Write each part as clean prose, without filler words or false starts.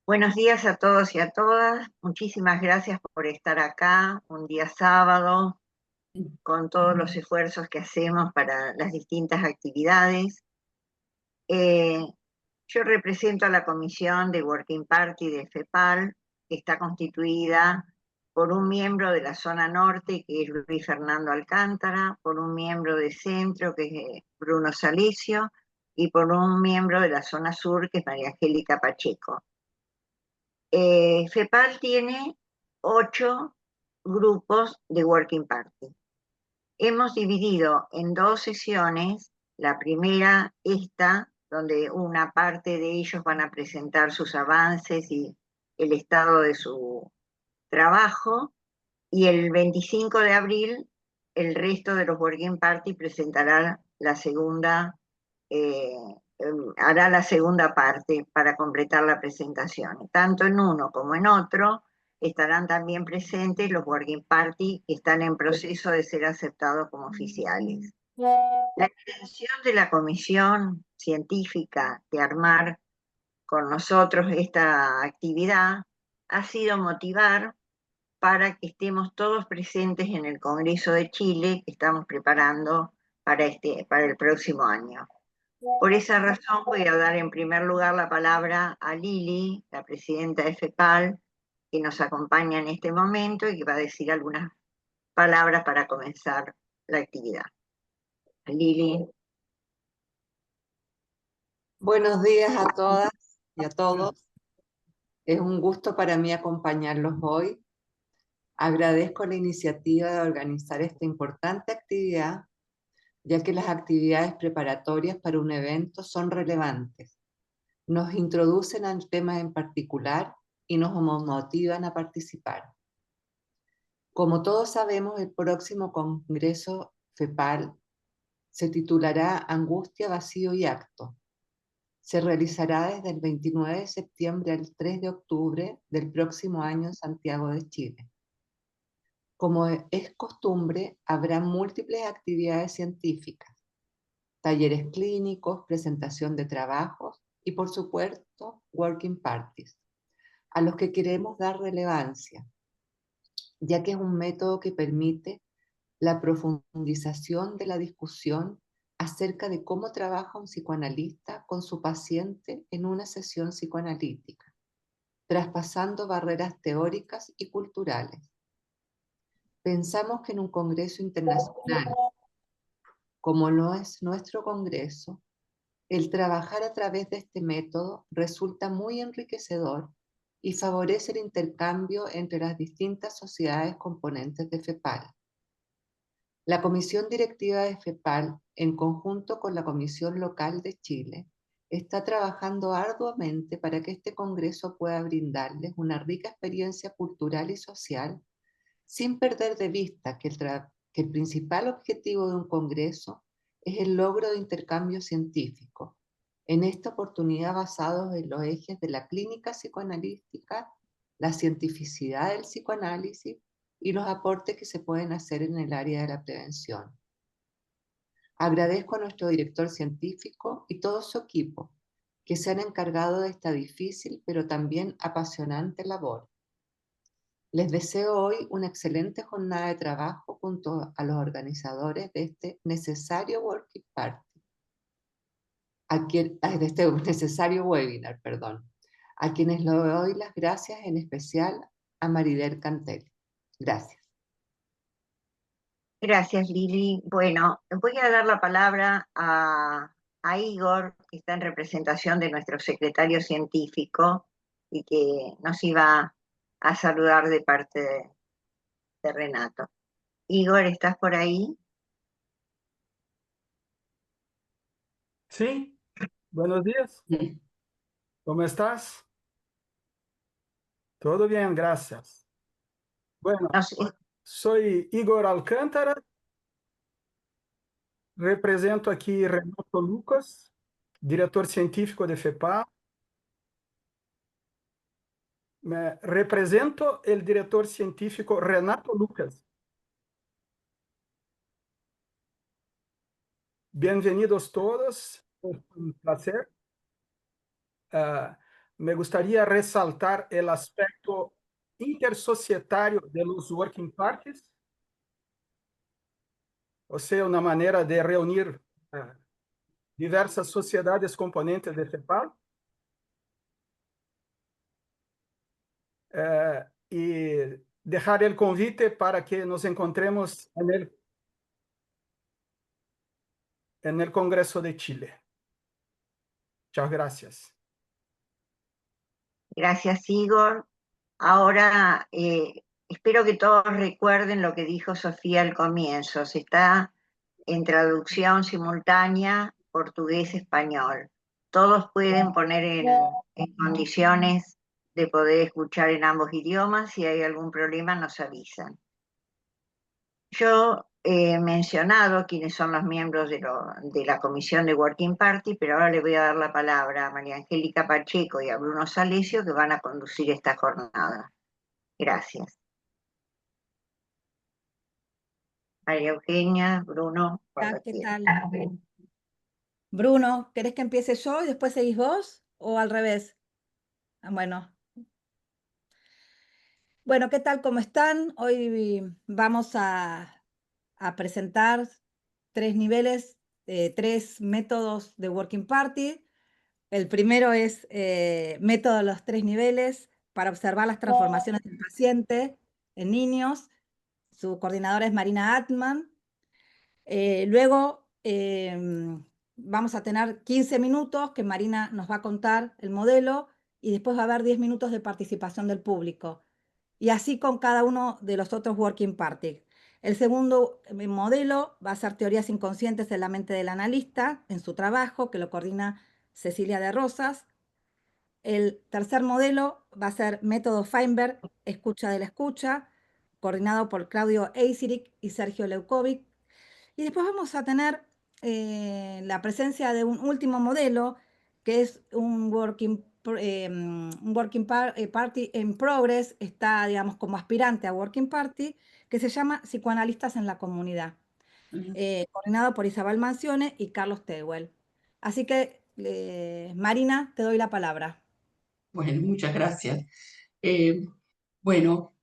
Buenos días a todos y a todas. Muchísimas gracias por estar acá un día sábado con todos los esfuerzos que hacemos para las distintas actividades. Eh, yo represento a la comisión de Working Party de FEPAL, que está constituida por un miembro de la zona norte, que es Luis Fernando Alcántara, por un miembro de centro, que es Bruno Salicio, y por un miembro de la zona sur, que es María Angélica Pacheco. FEPAL tiene 8 grupos de Working Party. Hemos dividido en 2 sesiones, la primera esta, donde una parte de ellos van a presentar sus avances y el estado de su trabajo, y el 25 de abril el resto de los Working Party presentará la segunda, hará la segunda parte para completar la presentación. Tanto en uno como en otro estarán también presentes los Working Party que están en proceso de ser aceptados como oficiales. La intención de la comisión científica de armar con nosotros esta actividad ha sido motivar para que estemos todos presentes en el Congreso de Chile que estamos preparando para el próximo año. Por esa razón voy a dar en primer lugar la palabra a Lili, la presidenta de FEPAL, que nos acompaña en este momento y que va a decir algunas palabras para comenzar la actividad. Lili. Buenos días a todas y a todos. Es un gusto para mí acompañarlos hoy. Agradezco la iniciativa de organizar esta importante actividad, ya que las actividades preparatorias para un evento son relevantes. Nos introducen al tema en particular y nos motivan a participar. Como todos sabemos, el próximo Congreso FEPAL se titulará Angustia, Vacío y Acto. Se realizará desde el 29 de septiembre al 3 de octubre del próximo año en Santiago de Chile. Como es costumbre, habrá múltiples actividades científicas, talleres clínicos, presentación de trabajos y, por supuesto, working parties, a los que queremos dar relevancia, ya que es un método que permite la profundización de la discusión acerca de cómo trabaja un psicoanalista con su paciente en una sesión psicoanalítica, traspasando barreras teóricas y culturales. Pensamos que en un congreso internacional, como lo es nuestro congreso, el trabajar a través de este método resulta muy enriquecedor y favorece el intercambio entre las distintas sociedades componentes de FEPAL. La Comisión Directiva de FEPAL, en conjunto con la Comisión Local de Chile, está trabajando arduamente para que este congreso pueda brindarles una rica experiencia cultural y social, sin perder de vista que el principal objetivo de un congreso es el logro de intercambio científico, en esta oportunidad basados en los ejes de la clínica psicoanalítica, la cientificidad del psicoanálisis y los aportes que se pueden hacer en el área de la prevención. Agradezco a nuestro director científico y todo su equipo que se han encargado de esta difícil pero también apasionante labor. Les deseo hoy una excelente jornada de trabajo junto a los organizadores de este necesario Working Party, de este necesario webinar, perdón, a quienes le doy las gracias, en especial a Marider Cantel. Gracias. Gracias, Lili. Bueno, voy a dar la palabra a Igor, que está en representación de nuestro secretario científico y que nos iba a saludar de parte de Renato. Igor, ¿estás por ahí? Sí, buenos días. ¿Cómo estás? Todo bien, gracias. Bueno, Nos- soy Igor Alcántara, represento aquí Renato Lucas, diretor científico de FEPAL. Represento el director científico Renato Lucas. Bienvenidos todos, es un placer. me gustaría resaltar el aspecto intersocietario de los working parties, o sea, una manera de reunir diversas sociedades componentes de FEPAL, y dejar el convite para que nos encontremos en el Congreso de Chile. Muchas gracias. Gracias, Igor. Ahora, espero que todos recuerden lo que dijo Sofía al comienzo. Se está en traducción simultánea portugués-español. Todos pueden poner en condiciones de poder escuchar en ambos idiomas. Si hay algún problema, nos avisan. Yo he mencionado quiénes son los miembros de la comisión de Working Party, pero ahora le voy a dar la palabra a María Angélica Pacheco y a Bruno Salesio, que van a conducir esta jornada. Gracias. María Eugenia, Bruno, cuando ¿Qué quieran. tal? Bruno, ¿querés que empiece yo y después seguís vos? ¿O al revés? Bueno. Bueno, ¿qué tal? ¿Cómo están? Hoy vamos a presentar 3 niveles, 3 métodos de Working Party. El primero es método de los 3 niveles para observar las transformaciones del paciente en niños. Su coordinadora es Marina Atman. Luego vamos a tener 15 minutos que Marina nos va a contar el modelo y después va a haber 10 minutos de participación del público. Y así con cada uno de los otros Working Party. El segundo modelo va a ser teorías inconscientes en la mente del analista en su trabajo, que lo coordina Cecilia de Rosas. El tercer modelo va a ser método Feinberg, escucha de la escucha, coordinado por Claudio Eisirich y Sergio Leukovic. Y después vamos a tener la presencia de un último modelo, que es un Party in Progress, está, digamos, como aspirante a Working Party, que se llama Psicoanalistas en la Comunidad, coordinado por Isabel Mancione y Carlos Tehuel. Así que, Marina, te doy la palabra. Bueno, muchas gracias. Bueno,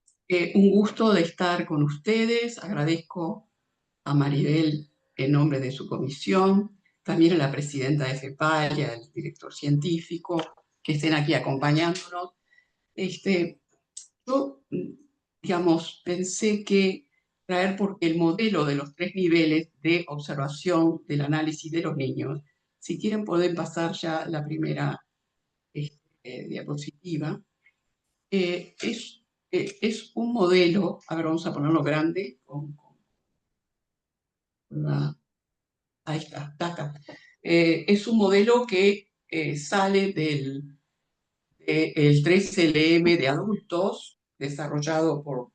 un gusto de estar con ustedes. Agradezco a Maribel en nombre de su comisión, también a la presidenta de FEPAL y al director científico que estén aquí acompañándonos. Yo, digamos, pensé que traer, porque el modelo de los 3 niveles de observación del análisis de los niños, si quieren pueden pasar ya la primera diapositiva, es un modelo, a ver, vamos a ponerlo grande, ahí está, acá. Es un modelo que sale del 3LM de adultos, desarrollado por,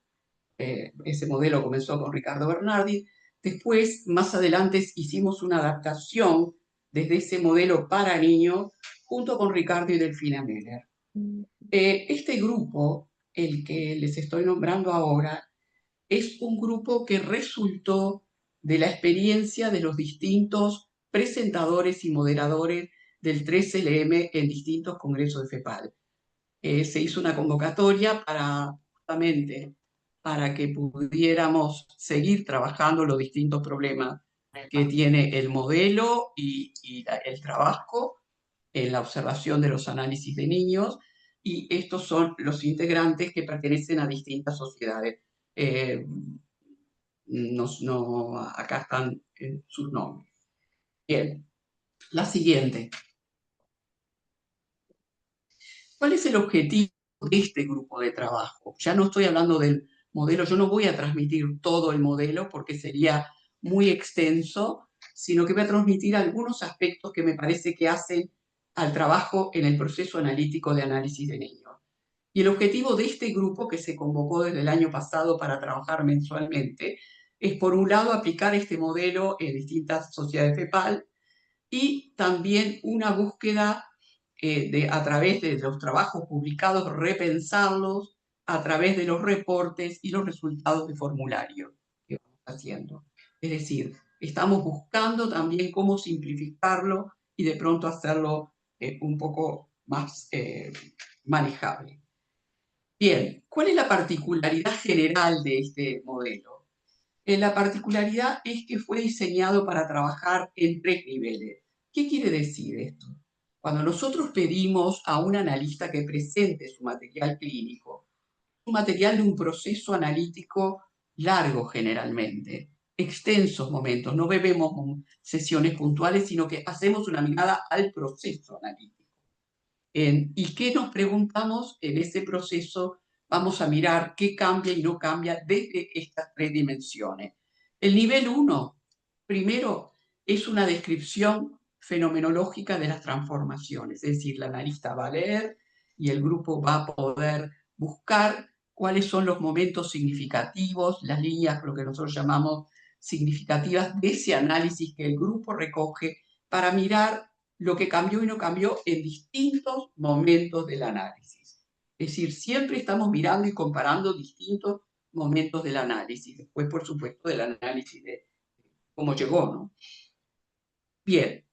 ese modelo comenzó con Ricardo Bernardi. Después, más adelante, hicimos una adaptación desde ese modelo para niños, junto con Ricardo y Delfina Müller. Este grupo, el que les estoy nombrando ahora, es un grupo que resultó de la experiencia de los distintos presentadores y moderadores del 3LM en distintos congresos de FEPAL. Se hizo una convocatoria justamente para que pudiéramos seguir trabajando los distintos problemas que tiene el modelo y el trabajo en la observación de los análisis de niños, y estos son los integrantes que pertenecen a distintas sociedades. Acá están sus nombres. Bien, la siguiente. ¿Cuál es el objetivo de este grupo de trabajo? Ya no estoy hablando del modelo, yo no voy a transmitir todo el modelo porque sería muy extenso, sino que voy a transmitir algunos aspectos que me parece que hacen al trabajo en el proceso analítico de análisis de niños. Y el objetivo de este grupo, que se convocó desde el año pasado para trabajar mensualmente, es, por un lado, aplicar este modelo en distintas sociedades FEPAL, y también una búsqueda a través de los trabajos publicados, repensarlos a través de los reportes y los resultados de formulario que vamos haciendo. Es decir, estamos buscando también cómo simplificarlo y de pronto hacerlo un poco más manejable. Bien, ¿cuál es la particularidad general de este modelo? La particularidad es que fue diseñado para trabajar en 3 niveles. ¿Qué quiere decir esto? Cuando nosotros pedimos a un analista que presente su material clínico, un material de un proceso analítico largo generalmente, extensos momentos, no bebemos sesiones puntuales, sino que hacemos una mirada al proceso analítico. ¿Y qué nos preguntamos en ese proceso? Vamos a mirar qué cambia y no cambia desde estas 3 dimensiones. El nivel 1, primero, es una descripción fenomenológica de las transformaciones, es decir, el analista va a leer y el grupo va a poder buscar cuáles son los momentos significativos, las líneas, lo que nosotros llamamos significativas de ese análisis que el grupo recoge para mirar lo que cambió y no cambió en distintos momentos del análisis. Es decir, siempre estamos mirando y comparando distintos momentos del análisis. Después, por supuesto, del análisis de cómo llegó, ¿no? Bien,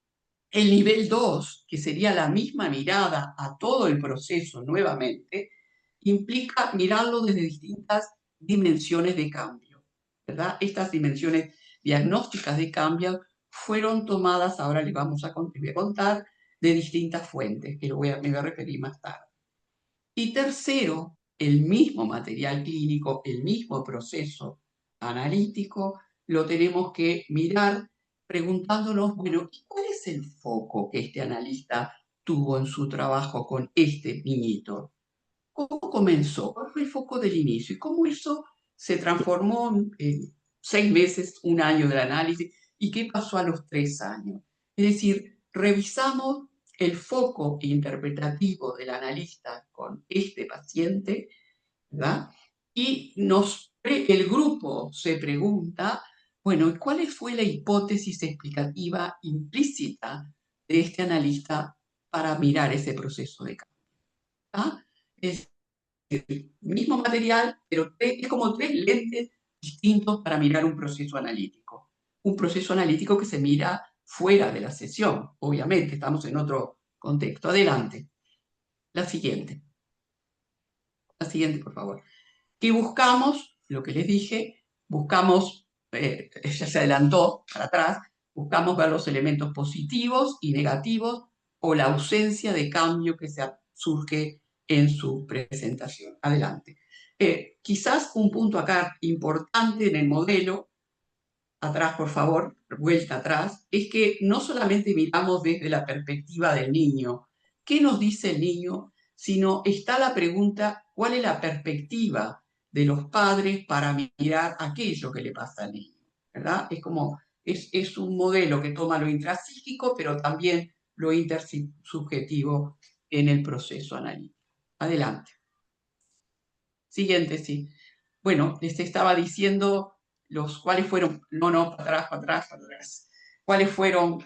el nivel 2, que sería la misma mirada a todo el proceso nuevamente, implica mirarlo desde distintas dimensiones de cambio, ¿verdad? Estas dimensiones diagnósticas de cambio fueron tomadas, ahora les voy a contar, de distintas fuentes, que me voy a referir más tarde. Y tercero, el mismo material clínico, el mismo proceso analítico, lo tenemos que mirar preguntándonos, bueno, ¿cuál es el foco que este analista tuvo en su trabajo con este niñito? ¿Cómo comenzó? ¿Cuál fue el foco del inicio? ¿Y cómo eso se transformó en 6 meses, 1 año del análisis? ¿Y qué pasó a los 3 años? Es decir, revisamos el foco interpretativo del analista con este paciente, ¿verdad? Y el grupo se pregunta, bueno, ¿cuál fue la hipótesis explicativa implícita de este analista para mirar ese proceso de cambio? ¿Ah? Es el mismo material, pero es como 3 lentes distintos para mirar un proceso analítico. Un proceso analítico que se mira fuera de la sesión, obviamente, estamos en otro contexto. Adelante. La siguiente, por favor. ¿Qué buscamos? Lo que les dije, buscamos, ya se adelantó para atrás, buscamos ver los elementos positivos y negativos o la ausencia de cambio que surge en su presentación. Adelante. Quizás un punto acá importante en el modelo, atrás por favor, vuelta atrás, es que no solamente miramos desde la perspectiva del niño, ¿qué nos dice el niño? Sino está la pregunta, ¿cuál es la perspectiva de los padres para mirar aquello que le pasa al niño? ¿Verdad? Es un modelo que toma lo intrapsíquico, pero también lo intersubjetivo en el proceso analítico. Adelante. Siguiente, sí. Bueno, les estaba diciendo cuáles fueron, para atrás. ¿Cuáles fueron,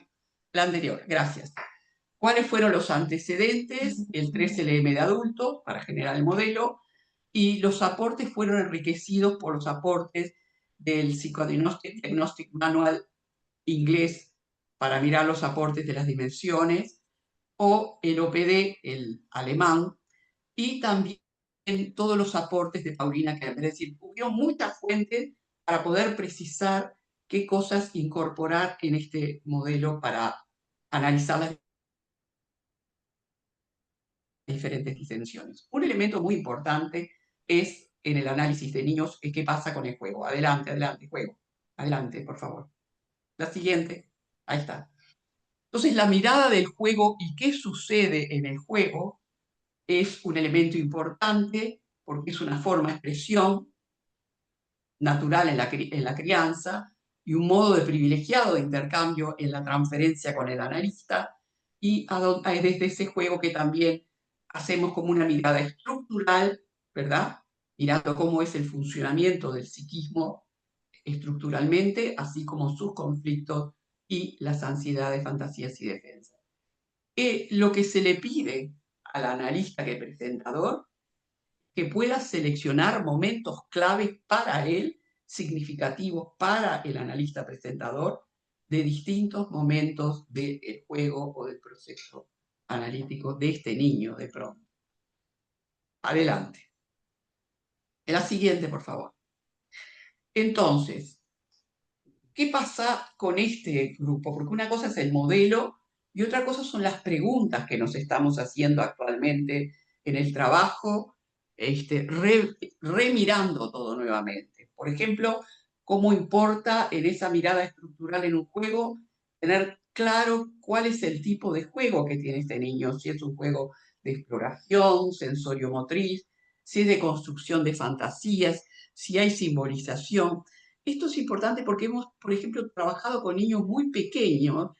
la anterior, gracias. ¿Cuáles fueron los antecedentes? El 3LM de adulto, para generar el modelo, y los aportes fueron enriquecidos por los aportes del Psychodiagnostic Manual inglés para mirar los aportes de las dimensiones, o el OPD, el alemán, y también todos los aportes de Paulina Kemper. Es decir, hubo muchas fuentes para poder precisar qué cosas incorporar en este modelo para analizar las diferentes dimensiones. Un elemento muy importante es en el análisis de niños es qué pasa con el juego. Adelante, juego. Adelante, por favor. La siguiente. Ahí está. Entonces, la mirada del juego y qué sucede en el juego es un elemento importante porque es una forma de expresión natural en la crianza y un modo de privilegiado de intercambio en la transferencia con el analista, y desde ese juego que también hacemos como una mirada estructural, ¿verdad? Mirando cómo es el funcionamiento del psiquismo estructuralmente, así como sus conflictos y las ansiedades, fantasías y defensas. Lo que se le pide al analista que presentador, que pueda seleccionar momentos claves para él, significativos para el analista presentador, de distintos momentos del juego o del proceso analítico de este niño de pronto. Adelante. La siguiente, por favor. Entonces, ¿qué pasa con este grupo? Porque una cosa es el modelo y otra cosa son las preguntas que nos estamos haciendo actualmente en el trabajo, remirando todo nuevamente. Por ejemplo, ¿cómo importa en esa mirada estructural en un juego tener claro cuál es el tipo de juego que tiene este niño? Si es un juego de exploración, sensorio-motriz, si es de construcción de fantasías, si hay simbolización. Esto es importante porque hemos, por ejemplo, trabajado con niños muy pequeños,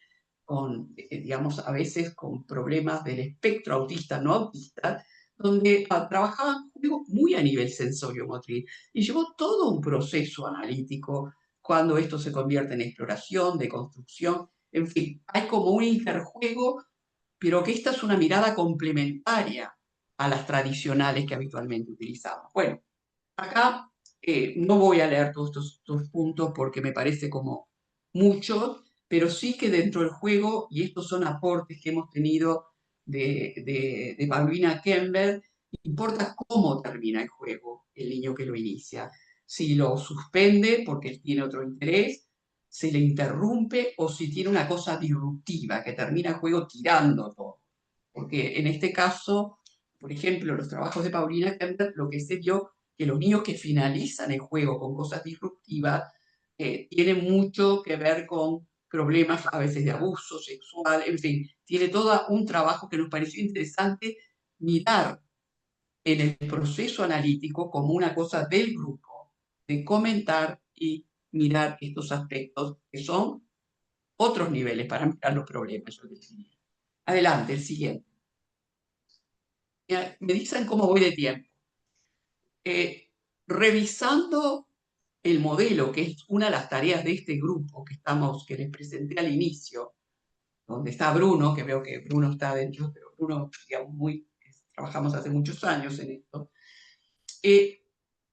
con, digamos, a veces con problemas del espectro autista, no autista, donde trabajaban juegos muy a nivel sensorio-motriz y llevó todo un proceso analítico cuando esto se convierte en exploración, de construcción, en fin, hay como un interjuego, pero que esta es una mirada complementaria a las tradicionales que habitualmente utilizamos. Bueno, acá no voy a leer todos estos puntos porque me parece como mucho, pero sí que dentro del juego, y estos son aportes que hemos tenido de Paulina Kember, importa cómo termina el juego, el niño que lo inicia. Si lo suspende porque tiene otro interés, se le interrumpe o si tiene una cosa disruptiva que termina el juego tirando todo. Porque en este caso, por ejemplo, los trabajos de Paulina Kember, lo que se vio que los niños que finalizan el juego con cosas disruptivas tienen mucho que ver con problemas a veces de abuso sexual, en fin, tiene todo un trabajo que nos pareció interesante mirar en el proceso analítico como una cosa del grupo, de comentar y mirar estos aspectos que son otros niveles para mirar los problemas. Yo diría. Adelante, el siguiente. Me dicen cómo voy de tiempo. Revisando el modelo, que es una de las tareas de este grupo que les presenté al inicio, donde está Bruno, que veo que Bruno está dentro, pero Bruno, digamos, trabajamos hace muchos años en esto,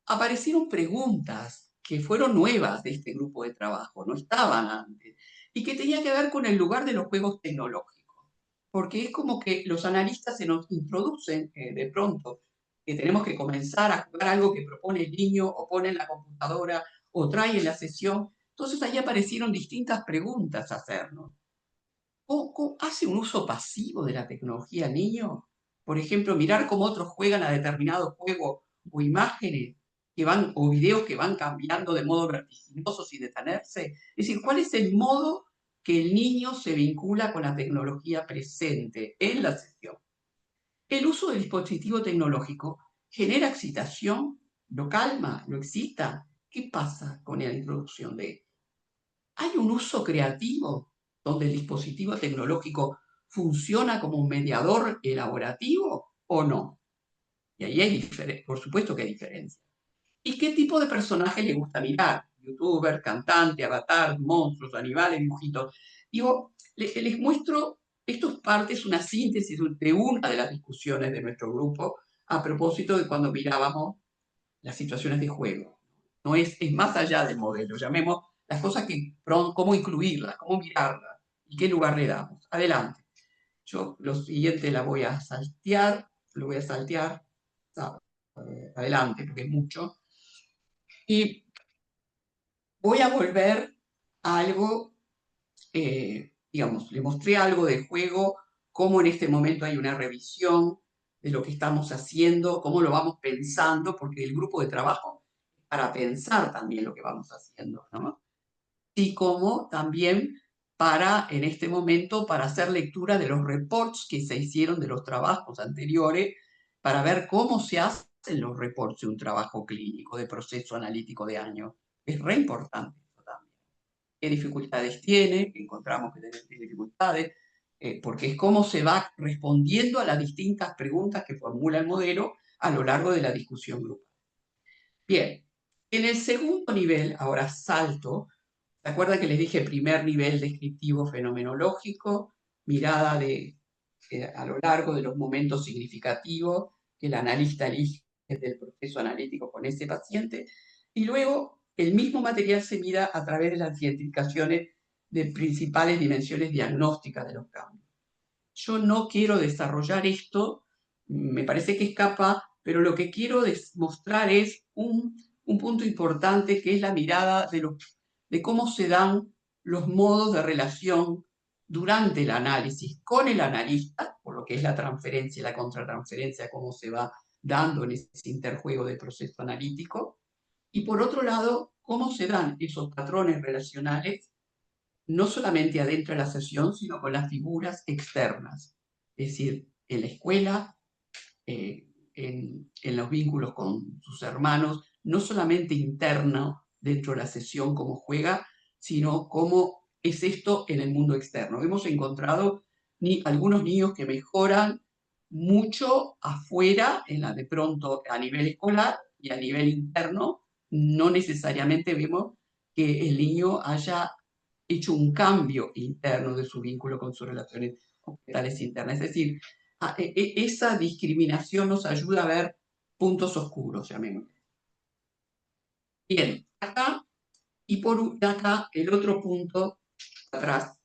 aparecieron preguntas que fueron nuevas de este grupo de trabajo, no estaban antes, y que tenían que ver con el lugar de los juegos tecnológicos, porque es como que los analistas se nos introducen de pronto, que tenemos que comenzar a jugar algo que propone el niño o pone en la computadora o trae en la sesión. Entonces ahí aparecieron distintas preguntas a hacernos. ¿Hace un uso pasivo de la tecnología el niño? Por ejemplo, mirar cómo otros juegan a determinado juego o imágenes o videos que van cambiando de modo vertiginoso sin detenerse. Es decir, ¿cuál es el modo que el niño se vincula con la tecnología presente en la sesión? El uso del dispositivo tecnológico genera excitación, lo calma, lo excita. ¿Qué pasa con la introducción de esto? ¿Hay un uso creativo donde el dispositivo tecnológico funciona como un mediador elaborativo o no? Y ahí hay por supuesto que hay diferencia. ¿Y qué tipo de personaje le gusta mirar? Youtuber, cantante, avatar, monstruos, animales, dibujitos. Digo, les muestro, esto es parte, es una síntesis de una de las discusiones de nuestro grupo a propósito de cuando mirábamos las situaciones de juego. No es más allá del modelo, llamemos las cosas cómo incluirlas, cómo mirarlas y qué lugar le damos. Adelante. Yo lo siguiente la voy a saltear, lo voy a saltear. Adelante, porque es mucho. Y voy a volver a algo, digamos, le mostré algo del juego, cómo en este momento hay una revisión de lo que estamos haciendo, cómo lo vamos pensando, porque el grupo de trabajo es para pensar también lo que vamos haciendo, ¿no? Y como también para, en este momento, para hacer lectura de los reports que se hicieron de los trabajos anteriores, para ver cómo se hacen los reports de un trabajo clínico, de proceso analítico de año. Es re importante eso también. ¿Qué dificultades tiene? Encontramos que tiene dificultades, porque es cómo se va respondiendo a las distintas preguntas que formula el modelo a lo largo de la discusión grupal. Bien, en el segundo nivel, ahora salto. ¿Se acuerdan que les dije primer nivel descriptivo fenomenológico, mirada a lo largo de los momentos significativos que el analista elige del proceso analítico con ese paciente? Y luego el mismo material se mira a través de las identificaciones de principales dimensiones diagnósticas de los cambios. yo no quiero desarrollar esto, me parece que escapa, pero lo que quiero mostrar es un punto importante, que es la mirada de cómo se dan los modos de relación durante el análisis con el analista, por lo que es la transferencia y la contratransferencia, cómo se va dando en ese interjuego del proceso analítico, y por otro lado, cómo se dan esos patrones relacionales, no solamente adentro de la sesión, sino con las figuras externas, es decir, en la escuela, en los vínculos con sus hermanos, no solamente interno dentro de la sesión, cómo juega, sino cómo es esto en el mundo externo. Hemos encontrado algunos niños que mejoran mucho afuera, de pronto a nivel escolar, y a nivel interno no necesariamente vemos que el niño haya hecho un cambio interno de su vínculo con sus relaciones objetales internas. Es decir, esa discriminación nos ayuda a ver puntos oscuros, llamémoslo. Bien, acá, y por acá el otro punto, atrás,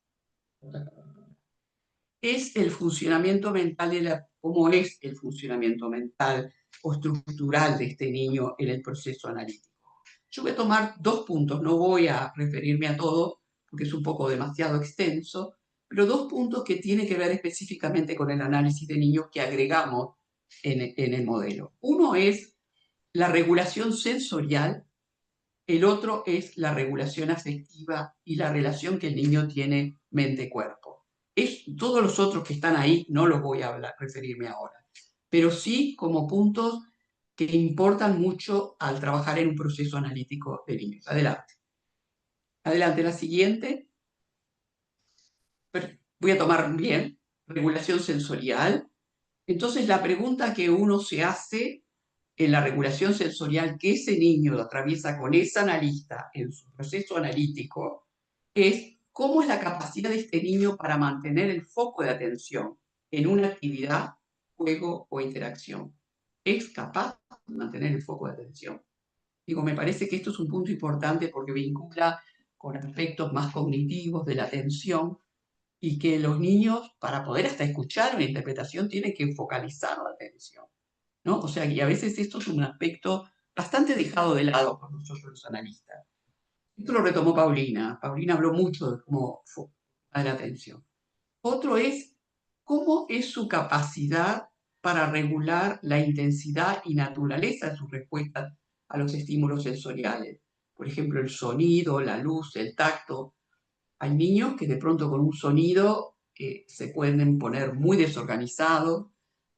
es el funcionamiento mental, cómo es el funcionamiento mental o estructural de este niño en el proceso analítico. Yo voy a tomar 2 puntos, no voy a referirme a todo, porque es un poco demasiado extenso, pero 2 puntos que tienen que ver específicamente con el análisis de niños que agregamos en el modelo. Uno es la regulación sensorial, el otro es la regulación afectiva y la relación que el niño tiene mente-cuerpo. Todos los otros que están ahí no los voy a referirme ahora, pero sí como puntos que importan mucho al trabajar en un proceso analítico de niños. Adelante. Adelante, la siguiente. Voy a tomar bien, regulación sensorial. Entonces, la pregunta que uno se hace en la regulación sensorial que ese niño atraviesa con ese analista en su proceso analítico es cómo es la capacidad de este niño para mantener el foco de atención en una actividad, juego o interacción. ¿Es capaz de mantener el foco de atención? Digo, me parece que esto es un punto importante porque vincula con aspectos más cognitivos de la atención, y que los niños, para poder hasta escuchar una interpretación, tienen que focalizar la atención, ¿no? O sea, y a veces esto es un aspecto bastante dejado de lado por nosotros los analistas. Esto lo retomó Paulina. Paulina habló mucho de cómo focar la atención. Otro es cómo es su capacidad para regular la intensidad y naturaleza de sus respuestas a los estímulos sensoriales. Por ejemplo, el sonido, la luz, el tacto. Hay niños que de pronto con un sonido se pueden poner muy desorganizados,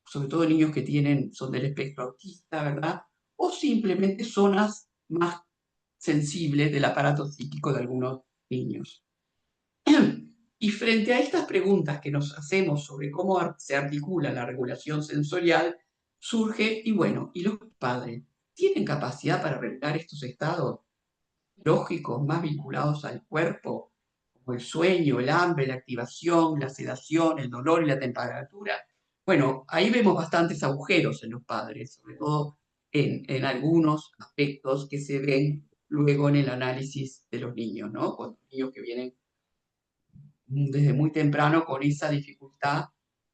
sobre todo niños que son del espectro autista, ¿verdad? O simplemente zonas más sensibles del aparato psíquico de algunos niños. Y frente a estas preguntas que nos hacemos sobre cómo se articula la regulación sensorial, surge, y bueno, ¿y los padres tienen capacidad para regular estos estados lógicos más vinculados al cuerpo, como el sueño, el hambre, la activación, la sedación, el dolor y la temperatura? Bueno, ahí vemos bastantes agujeros en los padres, sobre todo en algunos aspectos que se ven luego en el análisis de los niños, ¿no? Con niños que vienen desde muy temprano con esa dificultad,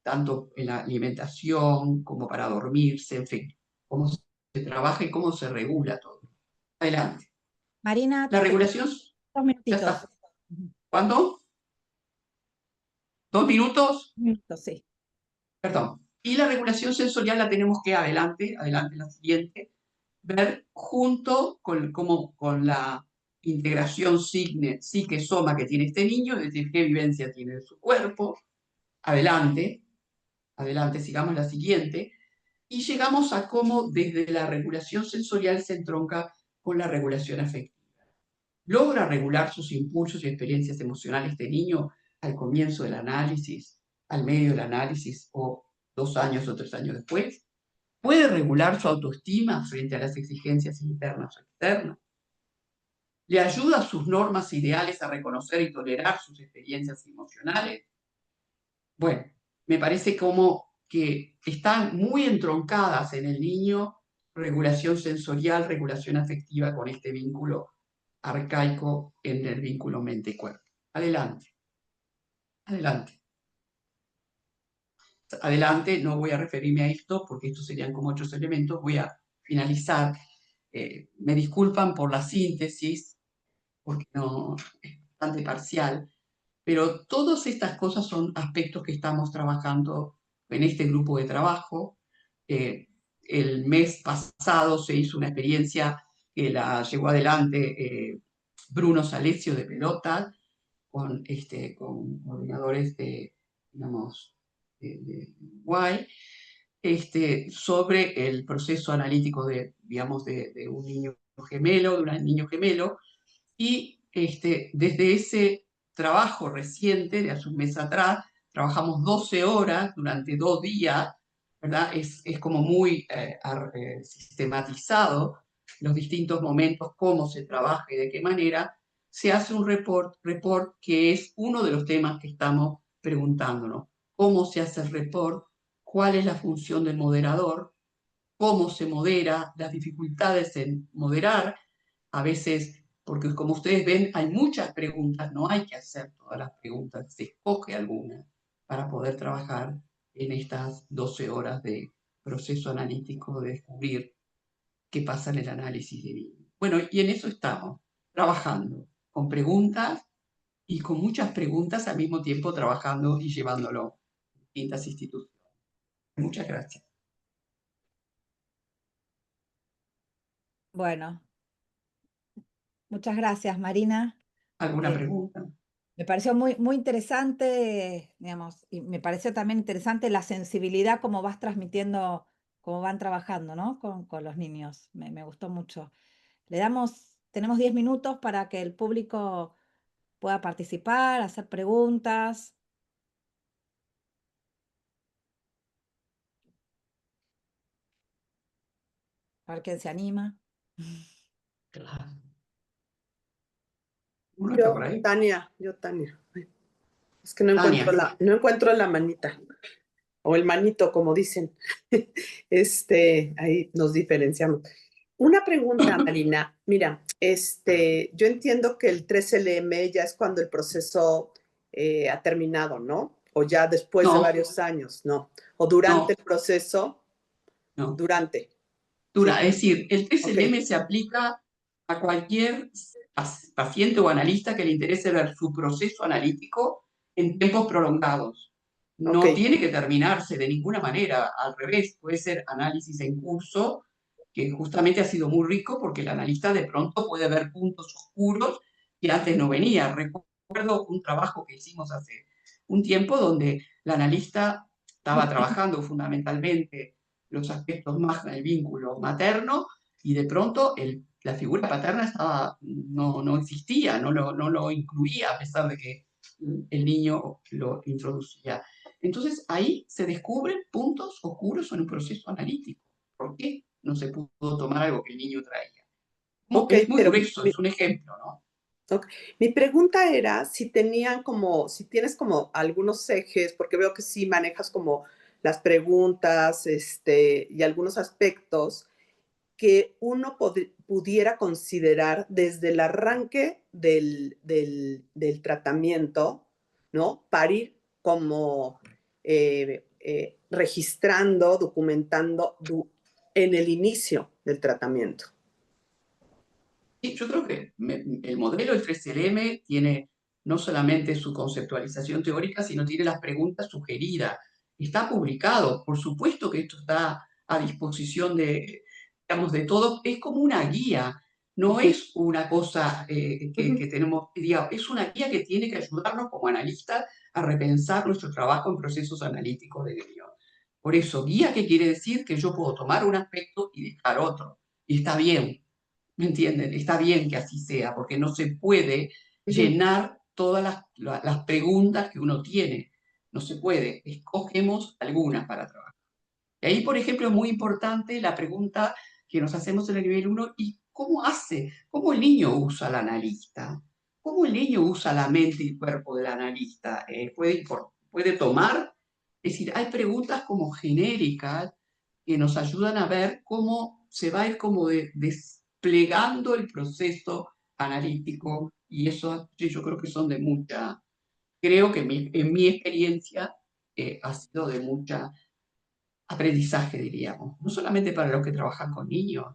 tanto en la alimentación como para dormirse, en fin, cómo se trabaja y cómo se regula todo. Adelante. Marina, La regulación... 2 minutitos. Ya está. ¿Cuándo? ¿2 minutos? 2 minutos, sí. Perdón. Y la regulación sensorial la tenemos que, adelante la siguiente, ver junto con la integración psique-soma que tiene este niño, es decir, qué vivencia tiene de su cuerpo. Adelante, sigamos la siguiente. Y llegamos a cómo desde la regulación sensorial se entronca con la regulación afectiva. ¿Logra regular sus impulsos y experiencias emocionales este niño al comienzo del análisis, al medio del análisis o 2 años o 3 años después? ¿Puede regular su autoestima frente a las exigencias internas o externas? ¿Le ayuda a sus normas ideales a reconocer y tolerar sus experiencias emocionales? Bueno, me parece como que están muy entroncadas en el niño regulación sensorial, regulación afectiva con este vínculo arcaico en el vínculo mente-cuerpo. Adelante. Adelante. adelante no voy a referirme a esto porque estos serían como otros elementos, voy a finalizar. Me disculpan por la síntesis, porque no es bastante parcial, pero todas estas cosas son aspectos que estamos trabajando en este grupo de trabajo. El mes pasado se hizo una experiencia que la llevó adelante Bruno Salecio de Pelota, con coordinadores de, digamos, de Uruguay, sobre el proceso analítico digamos, de un niño gemelo, de un niño gemelo, y desde ese trabajo reciente, de hace un mes atrás, trabajamos 12 horas durante 2 días, ¿verdad? Es como muy sistematizado los distintos momentos, cómo se trabaja y de qué manera. Se hace un report que es uno de los temas que estamos preguntándonos. ¿Cómo se hace el report? ¿Cuál es la función del moderador? ¿Cómo se modera? Las dificultades en moderar. A veces, porque como ustedes ven, hay muchas preguntas, no hay que hacer todas las preguntas, se escoge alguna para poder trabajar en estas 12 horas de proceso analítico de descubrir qué pasa en el análisis de niños. Bueno, y en eso estamos, trabajando, con preguntas y con muchas preguntas al mismo tiempo trabajando y llevándolo a distintas instituciones. Muchas gracias. Bueno, muchas gracias, Marina. ¿Alguna pregunta? Me pareció muy, muy interesante, digamos, y me pareció también interesante la sensibilidad como vas transmitiendo, cómo van trabajando, ¿no? Con los niños. Me gustó mucho. Tenemos 10 minutos para que el público pueda participar, hacer preguntas. A ver quién se anima. Claro. ¿Uno está por ahí? Tania. Ay, es que no Tania. encuentro la manita. O el manito, como dicen. Ahí nos diferenciamos. Una pregunta, Marina. Mira, yo entiendo que el 3LM ya es cuando el proceso ha terminado, ¿no? O ya después de No. varios años, ¿no? O durante No. el proceso. No. Durante. Es Sí. decir, el 3LM Ok. se aplica a cualquier paciente o analista que le interese ver su proceso analítico en tiempos prolongados. No Ok. tiene que terminarse de ninguna manera, al revés, puede ser análisis en curso, que justamente ha sido muy rico porque el analista de pronto puede ver puntos oscuros que antes no venía. Recuerdo un trabajo que hicimos hace un tiempo donde la analista estaba trabajando fundamentalmente los aspectos más del vínculo materno y de pronto la figura paterna no existía, no lo incluía a pesar de que el niño lo introducía. Entonces ahí se descubren puntos oscuros en un proceso analítico. ¿Por qué no se pudo tomar algo que el niño traía? Ok, Es muy pero grueso, es un ejemplo, ¿no? Okay. Mi pregunta era si tienes como algunos ejes, porque veo que sí manejas como las preguntas, y algunos aspectos que uno pudiera considerar desde el arranque del tratamiento, ¿no? Para ir como registrando, documentando en el inicio del tratamiento. Sí, yo creo que el modelo del 3LM tiene no solamente su conceptualización teórica, sino tiene las preguntas sugeridas. Está publicado, por supuesto que esto está a disposición digamos, de todos. Es como una guía, no es una cosa que tenemos, digamos, es una guía que tiene que ayudarnos como analistas a repensar nuestro trabajo en procesos analíticos de guión. Por eso, guía, ¿qué quiere decir? Que yo puedo tomar un aspecto y dejar otro. Y está bien. ¿Me entienden? Está bien que así sea, porque no se puede llenar todas las preguntas que uno tiene. No se puede. Escogemos algunas para trabajar. Y ahí, por ejemplo, es muy importante la pregunta que nos hacemos en el nivel 1, ¿y cómo hace? ¿Cómo el niño usa al analista? ¿Cómo el niño usa la mente y el cuerpo del analista? ¿Puede tomar? Es decir, hay preguntas como genéricas que nos ayudan a ver cómo se va a ir como desplegando el proceso analítico, y eso yo creo que son de mucha, creo que en mi experiencia ha sido de mucha aprendizaje, diríamos, no solamente para los que trabajan con niños.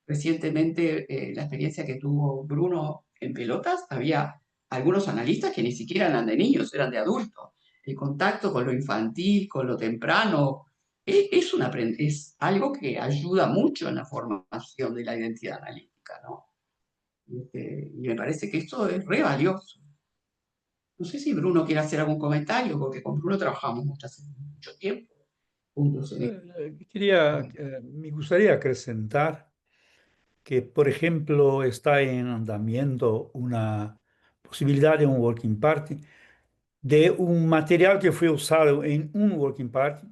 Recientemente, la experiencia que tuvo Bruno en pelotas, había algunos analistas que ni siquiera eran de niños, eran de adultos. El contacto con lo infantil, con lo temprano, es algo que ayuda mucho en la formación de la identidad analítica, ¿no? Y me parece que esto es re valioso. No sé si Bruno quiere hacer algún comentario, porque con Bruno trabajamos mucho tiempo juntos en esto. Me gustaría acrescentar que, por ejemplo, está en andamiento una posibilidad de un working party, de un material que fue usado en un working party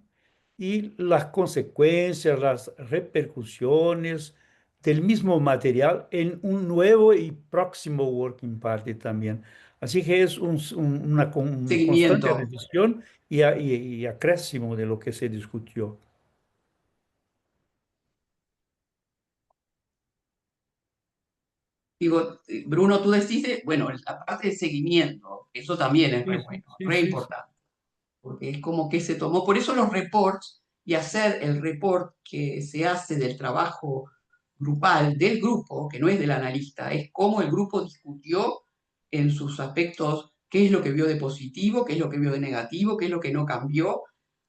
y las consecuencias, las repercusiones del mismo material en un nuevo y próximo working party también. Así que es una constante Seguimiento. revisión y acréscimo de lo que se discutió. Digo, Bruno, tú decís, bueno, la parte de seguimiento, eso también es Sí, re sí, bueno, sí, re sí, sí. importante, porque es como que se tomó, por eso los reports y hacer el report que se hace del trabajo grupal, del grupo, que no es del analista, es cómo el grupo discutió en sus aspectos, qué es lo que vio de positivo, qué es lo que vio de negativo, qué es lo que no cambió,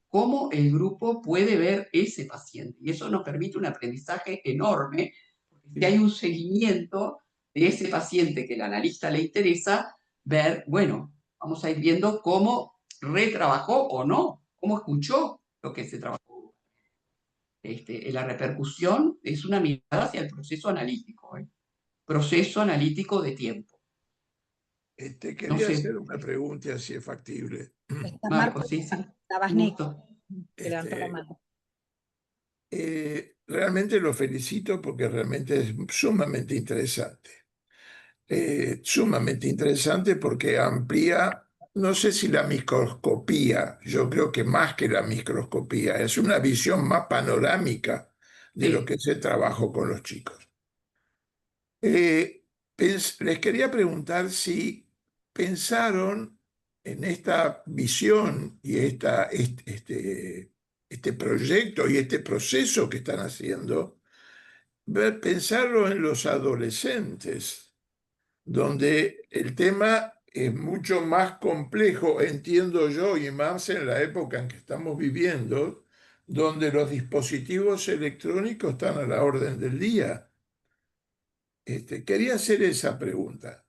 cómo el grupo puede ver ese paciente. Y eso nos permite un aprendizaje enorme, porque si hay un seguimiento de ese paciente que el analista le interesa, ver, bueno, vamos a ir viendo cómo retrabajó o no, cómo escuchó lo que se trabajó. La repercusión es una mirada hacia el proceso analítico, proceso analítico de tiempo. No Quería sé, hacer una pregunta si es factible. Está Marco, Marco, sí, sí, estabas un Nick, gusto. que levantó la mano. Realmente lo felicito porque realmente es sumamente interesante. Sumamente interesante porque amplía, no sé si la microscopía, yo creo que más que la microscopía, es una visión más panorámica de lo Sí. que es el trabajo con los chicos. Les quería preguntar si pensaron en esta visión y este proyecto y este proceso que están haciendo, pensarlo en los adolescentes, donde el tema es mucho más complejo, entiendo yo, y más en la época en que estamos viviendo, donde los dispositivos electrónicos están a la orden del día. Quería hacer esa pregunta,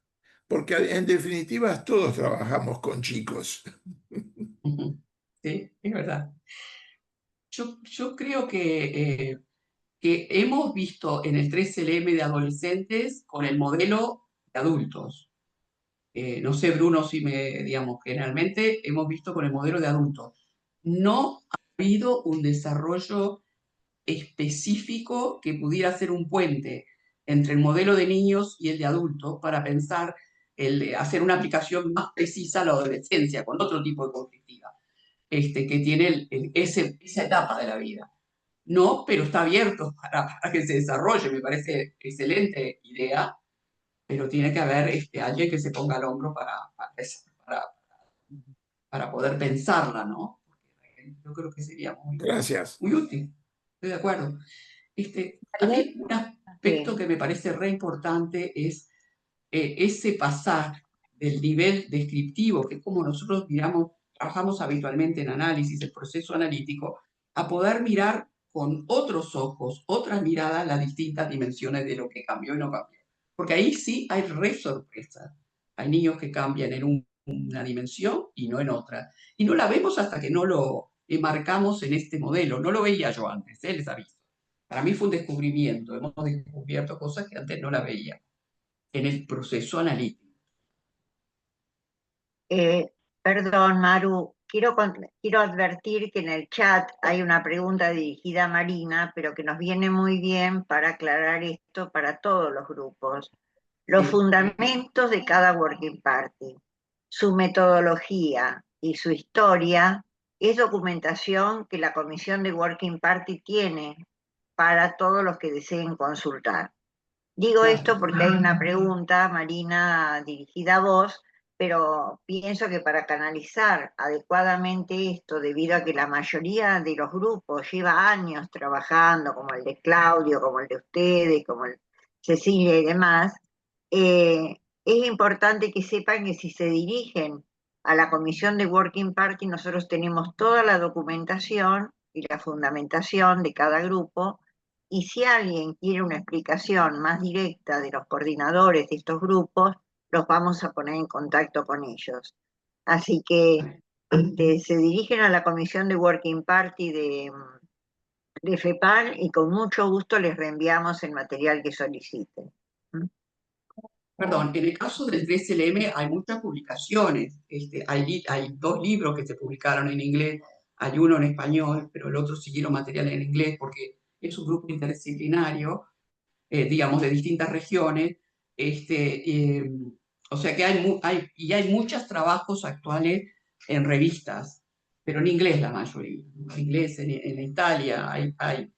porque en definitiva todos trabajamos con chicos. Sí, es verdad. Yo creo que hemos visto en el 3LM de adolescentes con el modelo de adultos. No sé, Bruno, si digamos, generalmente hemos visto con el modelo de adultos. No ha habido un desarrollo específico que pudiera ser un puente entre el modelo de niños y el de adultos para pensar hacer una aplicación más precisa a la adolescencia, con otro tipo de conflictiva, que tiene esa etapa de la vida. No, pero está abierto para que se desarrolle, me parece excelente idea, pero tiene que haber alguien que se ponga al hombro para poder pensarla, ¿no? Porque yo creo que sería Gracias. muy útil, estoy de acuerdo. También un aspecto que me parece re importante es ese pasar del nivel descriptivo, que es como nosotros trabajamos habitualmente en análisis, el proceso analítico, a poder mirar con otros ojos, otras miradas, las distintas dimensiones de lo que cambió y no cambió. Porque ahí sí hay re sorpresas. Hay niños que cambian en una dimensión y no en otra. Y no la vemos hasta que no lo marcamos en este modelo. No lo veía yo antes, les aviso. Para mí fue un descubrimiento. Hemos descubierto cosas que antes no la veía en el proceso analítico. Perdón, Maru, quiero advertir que en el chat hay una pregunta dirigida a Marina, pero que nos viene muy bien para aclarar esto para todos los grupos. Los fundamentos de cada Working Party, su metodología y su historia es documentación que la Comisión de Working Party tiene para todos los que deseen consultar. Digo esto porque hay una pregunta, Marina, dirigida a vos, pero pienso que para canalizar adecuadamente esto, debido a que la mayoría de los grupos lleva años trabajando, como el de Claudio, como el de ustedes, como el Cecilia y demás, es importante que sepan que si se dirigen a la comisión de Working Party, nosotros tenemos toda la documentación y la fundamentación de cada grupo, y si alguien quiere una explicación más directa de los coordinadores de estos grupos, los vamos a poner en contacto con ellos. Así que se dirigen a la comisión de Working Party de FEPAR y con mucho gusto les reenviamos el material que soliciten. Perdón, en el caso del 3LM hay muchas publicaciones. Hay 2 libros que se publicaron en inglés, hay uno en español, pero el otro siguieron material en inglés porque es un grupo interdisciplinario, digamos, de distintas regiones. O sea que hay muchos trabajos actuales en revistas, pero en inglés la mayoría. En inglés, en Italia hay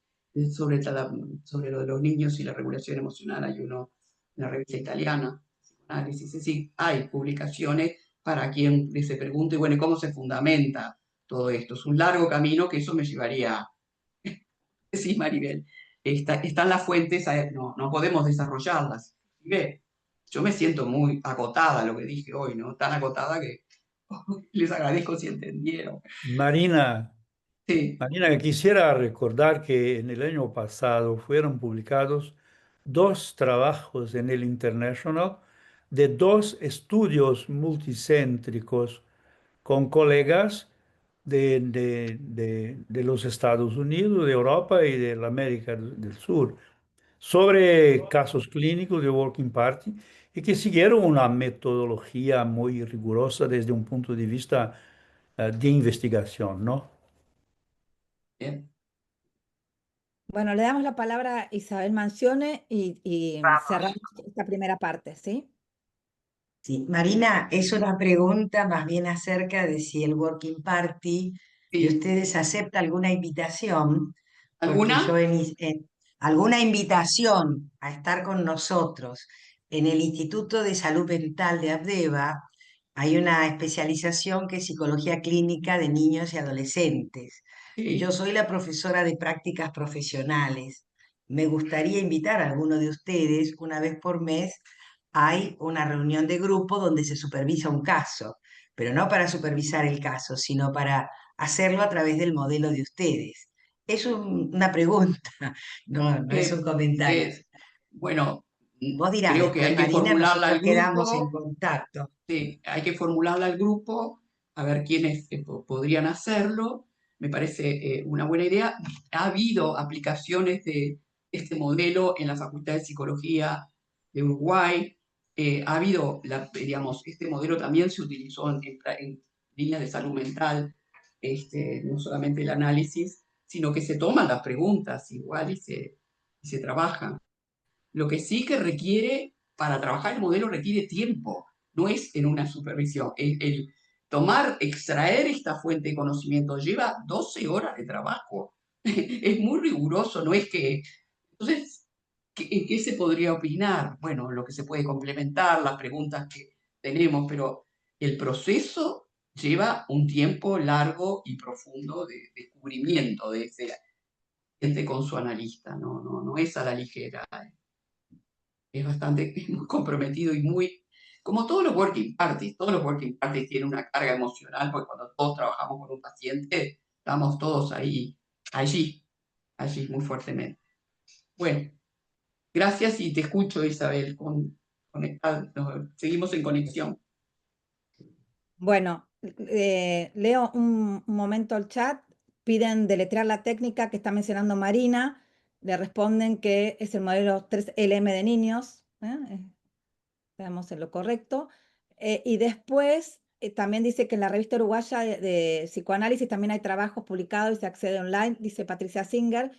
sobre lo de los niños y la regulación emocional, hay uno en la revista italiana, Psicoanálisis. Es decir, hay publicaciones para quien se pregunte, bueno, ¿y cómo se fundamenta todo esto? Es un largo camino que eso me llevaría, sí, Maribel. Están las fuentes, no podemos desarrollarlas. Yo me siento muy agotada, lo que dije hoy, ¿no? Tan agotada que les agradezco si entendieron. Marina, Sí, Marina, quisiera recordar que en el año pasado fueron publicados 2 trabajos en el International de 2 estudios multicéntricos con colegas de los Estados Unidos, de Europa y de la América del Sur, sobre casos clínicos de Working Party y que siguieron una metodología muy rigurosa desde un punto de vista de investigación, ¿no? bien. Bueno, le damos la palabra a Isabel Mancione y cerramos esta primera parte, ¿sí? Sí, Marina, es una pregunta más bien acerca de si el Working Party de Sí. ustedes acepta alguna invitación, porque ¿Alguna? yo alguna invitación a estar con nosotros en el Instituto de Salud Mental de Abdeva. Hay una especialización que es psicología clínica de niños y adolescentes. Y yo Sí. soy la profesora de prácticas profesionales. Me gustaría invitar a alguno de ustedes una vez por mes. Hay una reunión de grupo donde se supervisa un caso, pero no para supervisar el caso, sino para hacerlo a través del modelo de ustedes. Es una pregunta, no es un comentario. Bueno, Vos dirás creo que después, hay que Marina, formularla nosotros al quedamos en grupo. contacto. Sí, hay que formularla al grupo, a ver quiénes podrían hacerlo. Me parece una buena idea. Ha habido aplicaciones de este modelo en la Facultad de Psicología de Uruguay. Ha habido, digamos, este modelo también se utilizó en líneas de salud mental, no solamente el análisis, sino que se toman las preguntas igual y se trabajan. Lo que sí que requiere, para trabajar el modelo requiere tiempo, no es en una supervisión. El extraer esta fuente de conocimiento lleva 12 horas de trabajo. Es muy riguroso, no es que... Entonces, ¿en qué se podría opinar? Bueno, lo que se puede complementar, las preguntas que tenemos, pero el proceso lleva un tiempo largo y profundo de descubrimiento de ese gente con su analista, no es a la ligera. Es bastante, es muy comprometido y muy, como todos los working parties tienen una carga emocional, porque cuando todos trabajamos con un paciente, estamos todos allí muy fuertemente. Bueno, gracias y te escucho, Isabel, seguimos en conexión. Bueno, leo un momento el chat. Piden deletrear la técnica que está mencionando Marina. Le responden que es el modelo 3LM de niños. Estamos en lo correcto. Y después también dice que en la revista uruguaya de psicoanálisis también hay trabajos publicados y se accede online, dice Patricia Singer.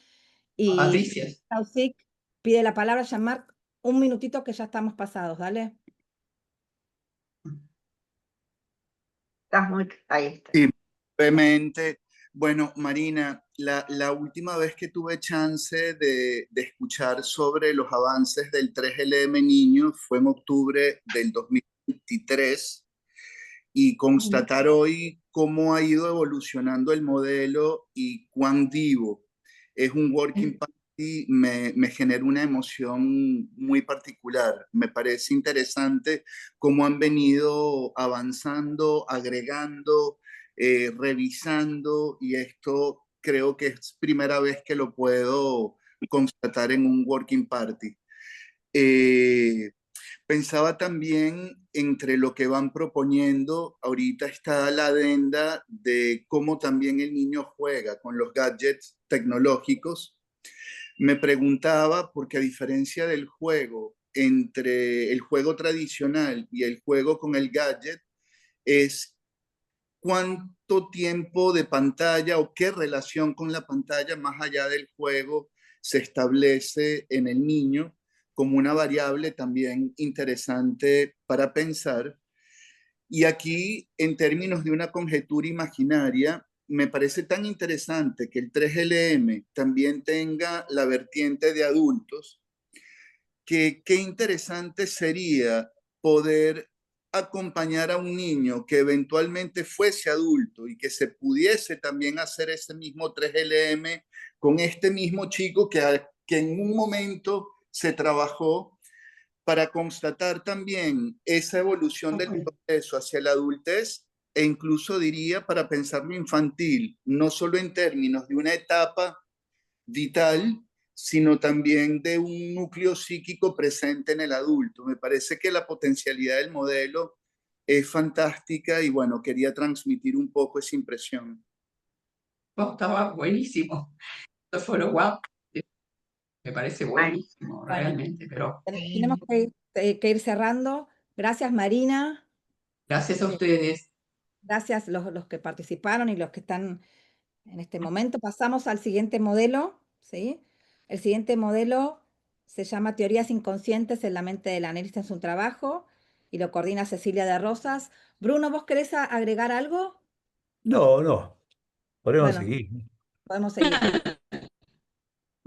Y Patricia. Tausig pide la palabra, llamar un minutito que ya estamos pasados, dale. Ahí está. Sí, brevemente. Bueno, Marina, la última vez que tuve chance de escuchar sobre los avances del 3LM niño fue en octubre del 2023 y constatar hoy cómo ha ido evolucionando el modelo y cuán vivo es un working party me genera una emoción muy particular. Me parece interesante cómo han venido avanzando, agregando, revisando, y esto creo que es primera vez que lo puedo constatar en un working party. Eh, Pensaba también entre lo que van proponiendo, ahorita está la adenda de cómo también el niño juega con los gadgets tecnológicos. Me preguntaba, porque a diferencia del juego, entre el juego tradicional y el juego con el gadget, es cuánto tiempo de pantalla o qué relación con la pantalla más allá del juego se establece en el niño como una variable también interesante para pensar. Y aquí, en términos de una conjetura imaginaria, me parece tan interesante que el 3LM también tenga la vertiente de adultos, que qué interesante sería poder acompañar a un niño que eventualmente fuese adulto y que se pudiese también hacer ese mismo 3LM con este mismo chico que en un momento se trabajó para constatar también esa evolución del proceso hacia la adultez, e incluso diría para pensar lo infantil, no solo en términos de una etapa vital, sino también de un núcleo psíquico presente en el adulto. Me parece que la potencialidad del modelo es fantástica y bueno, quería transmitir un poco esa impresión. Oh, estaba buenísimo. Esto fue lo guau. Me parece buenísimo, Bueno, realmente, pero tenemos que ir cerrando. Gracias, Marina. gracias a ustedes. Gracias los que participaron y los que están en este momento. Pasamos al siguiente modelo, ¿sí? El siguiente modelo se llama Teorías inconscientes en la mente del analista en su trabajo y lo coordina Cecilia de Rosas. Bruno, ¿vos querés agregar algo? No, no, podemos Bueno, seguir. podemos seguir.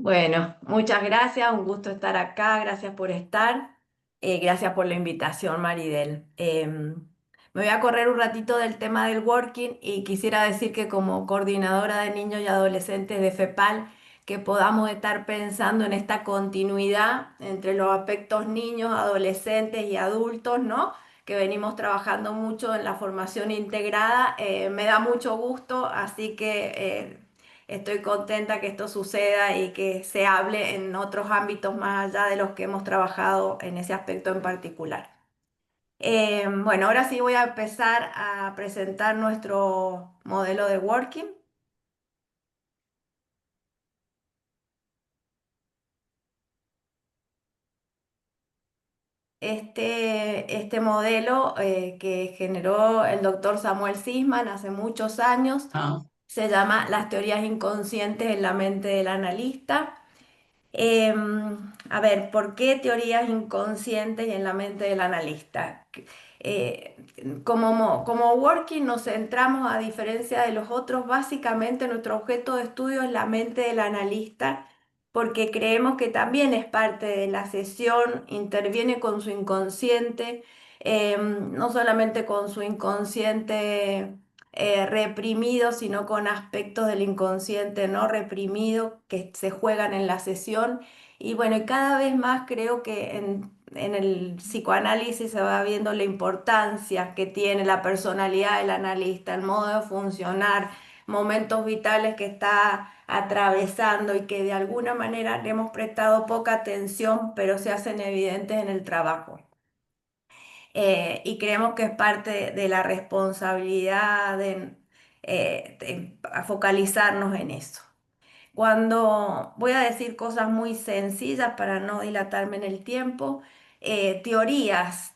Bueno, muchas gracias, un gusto estar acá, gracias por estar, gracias por la invitación, Maridel. Me voy a correr un ratito del tema del working y quisiera decir que como coordinadora de niños y adolescentes de FEPAL, que podamos estar pensando en esta continuidad entre los aspectos niños, adolescentes y adultos, ¿no? Que venimos trabajando mucho en la formación integrada, me da mucho gusto, así que estoy contenta que esto suceda y que se hable en otros ámbitos más allá de los que hemos trabajado en ese aspecto en particular. Bueno, ahora sí voy a empezar a presentar nuestro modelo de working. Este modelo que generó el doctor Samuel Sisman hace muchos años se llama Las teorías inconscientes en la mente del analista. A ver, ¿por qué teorías inconscientes en la mente del analista? Eh, como working nos centramos, a diferencia de los otros, básicamente nuestro objeto de estudio es la mente del analista, porque creemos que también es parte de la sesión, interviene con su inconsciente, no solamente con su inconsciente reprimido, sino con aspectos del inconsciente no reprimido que se juegan en la sesión. Y bueno, y cada vez más creo que en el psicoanálisis se va viendo la importancia que tiene la personalidad del analista, el modo de funcionar, momentos vitales que está atravesando y que de alguna manera le hemos prestado poca atención, pero se hacen evidentes en el trabajo. Y creemos que es parte de la responsabilidad a focalizarnos en eso. Cuando voy a decir cosas muy sencillas para no dilatarme en el tiempo, teorías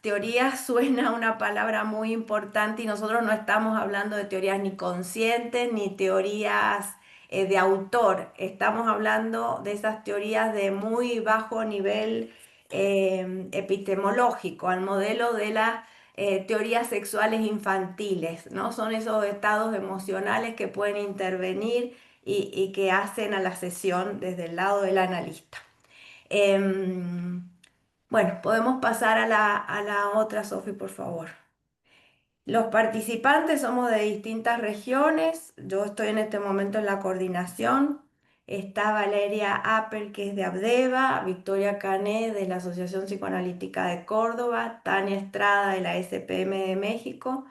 suena una palabra muy importante y nosotros no estamos hablando de teorías ni conscientes ni teorías de autor, estamos hablando de esas teorías de muy bajo nivel epistemológico, al modelo de las teorías sexuales infantiles, ¿no? Son esos estados emocionales que pueden intervenir y que hacen a la sesión desde el lado del analista. Bueno, podemos pasar a la otra, Sofi, por favor. Los participantes somos de distintas regiones. Yo estoy en este momento en la coordinación. Está Valeria Apple, que es de Abdeva, Victoria Cané, de la Asociación Psicoanalítica de Córdoba, Tania Estrada, de la SPM de México,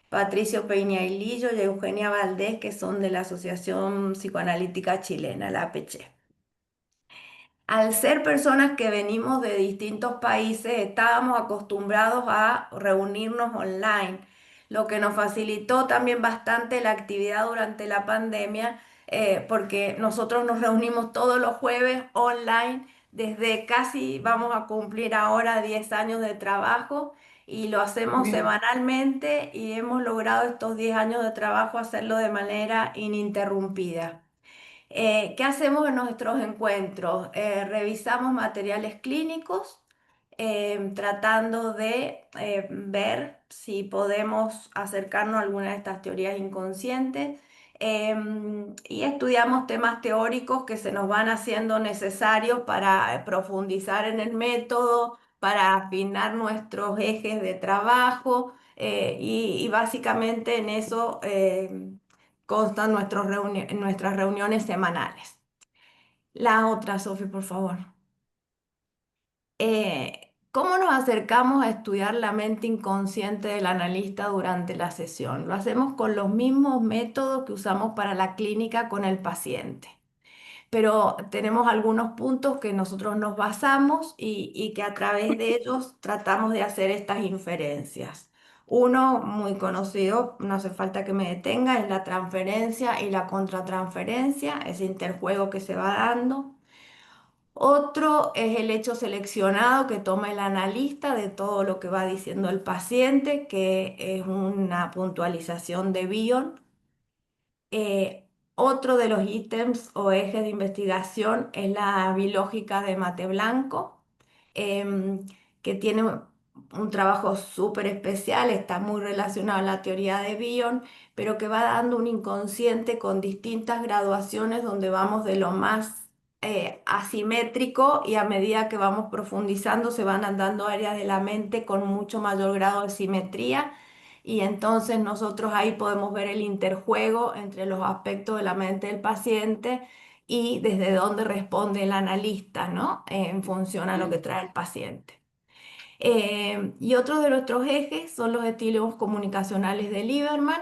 Patricio Peñailillo y Eugenia Valdés, que son de la Asociación Psicoanalítica Chilena, la APC. Al ser personas que venimos de distintos países, estábamos acostumbrados a reunirnos online, lo que nos facilitó también bastante la actividad durante la pandemia, porque nosotros nos reunimos todos los jueves online desde casi, vamos a cumplir ahora 10 años de trabajo y lo hacemos semanalmente y hemos logrado estos 10 años de trabajo hacerlo de manera ininterrumpida. ¿Qué hacemos en nuestros encuentros? Revisamos materiales clínicos, tratando de ver si podemos acercarnos a alguna de estas teorías inconscientes, y estudiamos temas teóricos que se nos van haciendo necesarios para profundizar en el método, para afinar nuestros ejes de trabajo, y básicamente en eso constan nuestras reuniones semanales. La otra, Sofi, por favor. ¿Cómo nos acercamos a estudiar la mente inconsciente del analista durante la sesión? Lo hacemos con los mismos métodos que usamos para la clínica con el paciente, pero tenemos algunos puntos que nosotros nos basamos y que a través de ellos tratamos de hacer estas inferencias. Uno muy conocido, no hace falta que me detenga, es la transferencia y la contratransferencia, ese interjuego que se va dando. Otro es el hecho seleccionado que toma el analista de todo lo que va diciendo el paciente, que es una puntualización de Bion. Otro de los ítems o ejes de investigación es la bilógica de Mate Blanco, em, que tiene un trabajo súper especial, está muy relacionado a la teoría de Bion, pero que va dando un inconsciente con distintas graduaciones donde vamos de lo más asimétrico y a medida que vamos profundizando se van dando áreas de la mente con mucho mayor grado de simetría y entonces nosotros ahí podemos ver el interjuego entre los aspectos de la mente del paciente y desde dónde responde el analista, ¿no? En función a lo que trae el paciente. Y otro de nuestros ejes son los estilos comunicacionales de Lieberman,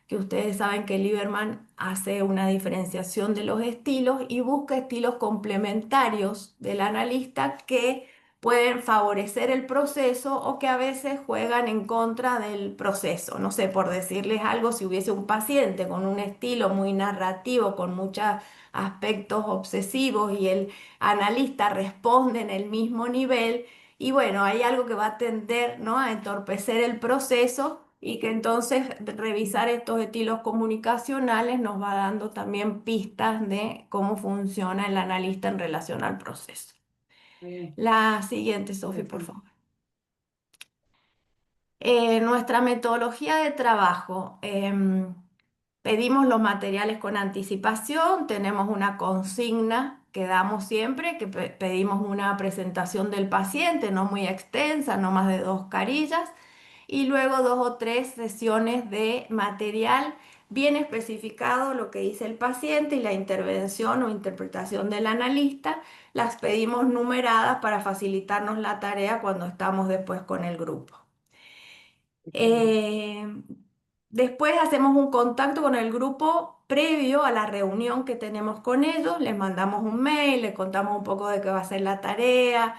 que ustedes saben que Lieberman hace una diferenciación de los estilos y busca estilos complementarios del analista que pueden favorecer el proceso o que a veces juegan en contra del proceso. No sé, por decirles algo, si hubiese un paciente con un estilo muy narrativo, con muchos aspectos obsesivos y el analista responde en el mismo nivel, y bueno, hay algo que va a tender, ¿no?, a entorpecer el proceso y que entonces revisar estos estilos comunicacionales nos va dando también pistas de cómo funciona el analista en relación al proceso. La siguiente, Sofi, por favor. Nuestra metodología de trabajo. Pedimos los materiales con anticipación, tenemos una consigna que damos siempre, que pedimos una presentación del paciente, no muy extensa, no más de 2 carillas, y luego 2 o 3 sesiones de material bien especificado, lo que dice el paciente y la intervención o interpretación del analista, las pedimos numeradas para facilitarnos la tarea cuando estamos después con el grupo. Después hacemos un contacto con el grupo previo a la reunión que tenemos con ellos, les mandamos un mail, les contamos un poco de qué va a ser la tarea,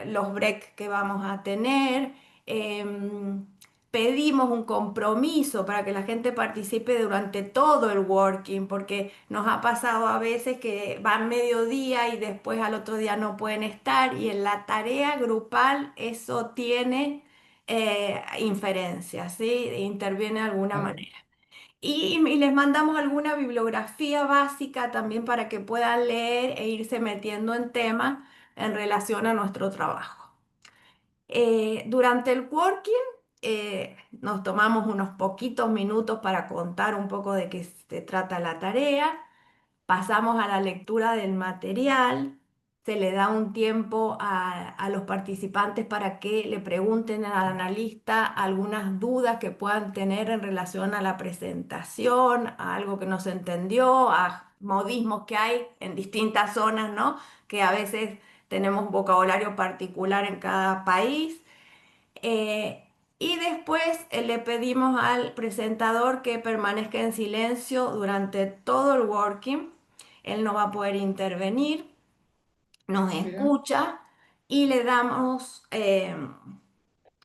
los breaks que vamos a tener, pedimos un compromiso para que la gente participe durante todo el working, porque nos ha pasado a veces que van mediodía y después al otro día no pueden estar y en la tarea grupal eso tiene inferencias, ¿sí? Interviene de alguna manera. Y les mandamos alguna bibliografía básica también para que puedan leer e irse metiendo en temas en relación a nuestro trabajo. Durante el working nos tomamos unos poquitos minutos para contar un poco de qué se trata la tarea, pasamos a la lectura del material, se le da un tiempo a los participantes para que le pregunten al analista algunas dudas que puedan tener en relación a la presentación, a algo que no se entendió, a modismos que hay en distintas zonas, ¿no? Que a veces tenemos un vocabulario particular en cada país. Eh, y después le pedimos al presentador que permanezca en silencio durante todo el working. Él no va a poder intervenir, nos escucha y le damos,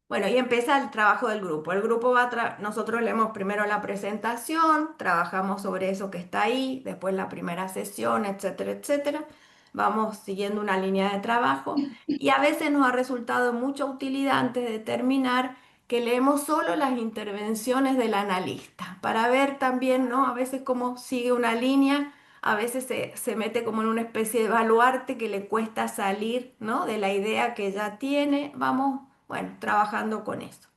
bueno, y empieza el trabajo del grupo. El grupo nosotros leemos primero la presentación, trabajamos sobre eso que está ahí, después la primera sesión, etcétera, etcétera. Vamos siguiendo una línea de trabajo y a veces nos ha resultado de mucha utilidad antes de terminar que leemos solo las intervenciones del analista para ver también, ¿no? A veces cómo sigue una línea, a veces se mete como en una especie de baluarte que le cuesta salir, ¿no? De la idea que ya tiene. Vamos, bueno, trabajando con eso.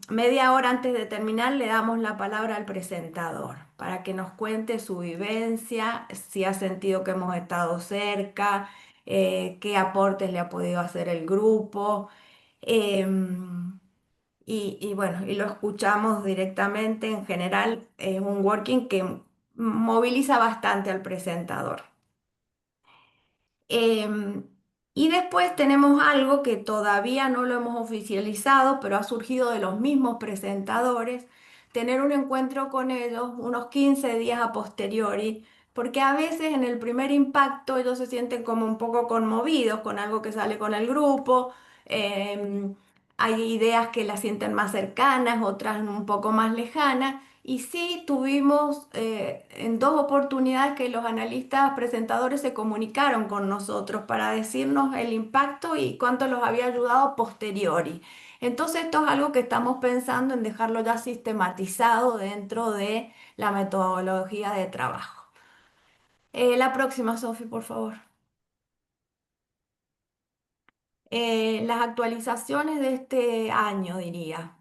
Media hora antes de terminar le damos la palabra al presentador para que nos cuente su vivencia, si ha sentido que hemos estado cerca, qué aportes le ha podido hacer el grupo. Y bueno, y lo escuchamos directamente. En general es un working que moviliza bastante al presentador. Em, y después tenemos algo que todavía no lo hemos oficializado, pero ha surgido de los mismos presentadores, tener un encuentro con ellos unos 15 días a posteriori, porque a veces en el primer impacto ellos se sienten como un poco conmovidos con algo que sale con el grupo. em, Hay ideas que las sienten más cercanas, otras un poco más lejanas. Y sí, tuvimos en dos oportunidades que los analistas presentadores se comunicaron con nosotros para decirnos el impacto y cuánto los había ayudado a posteriori. Entonces, esto es algo que estamos pensando en dejarlo ya sistematizado dentro de la metodología de trabajo. La próxima, Sofi, por favor. Las actualizaciones de este año, diría.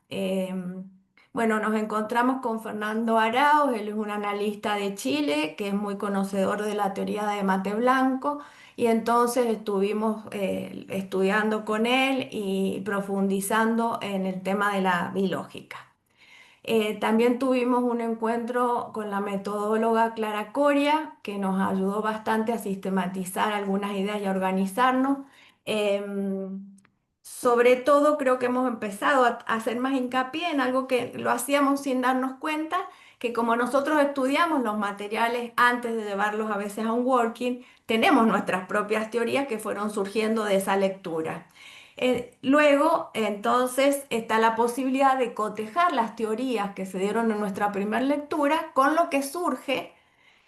Bueno, nos encontramos con Fernando Arauz, él es un analista de Chile que es muy conocedor de la teoría de mate blanco y entonces estuvimos estudiando con él y profundizando en el tema de la bilógica. También tuvimos un encuentro con la metodóloga Clara Coria, que nos ayudó bastante a sistematizar algunas ideas y a organizarnos. Sobre todo creo que hemos empezado a hacer más hincapié en algo que lo hacíamos sin darnos cuenta, que como nosotros estudiamos los materiales antes de llevarlos a veces a un working, tenemos nuestras propias teorías que fueron surgiendo de esa lectura. Luego, entonces, está la posibilidad de cotejar las teorías que se dieron en nuestra primera lectura con lo que surge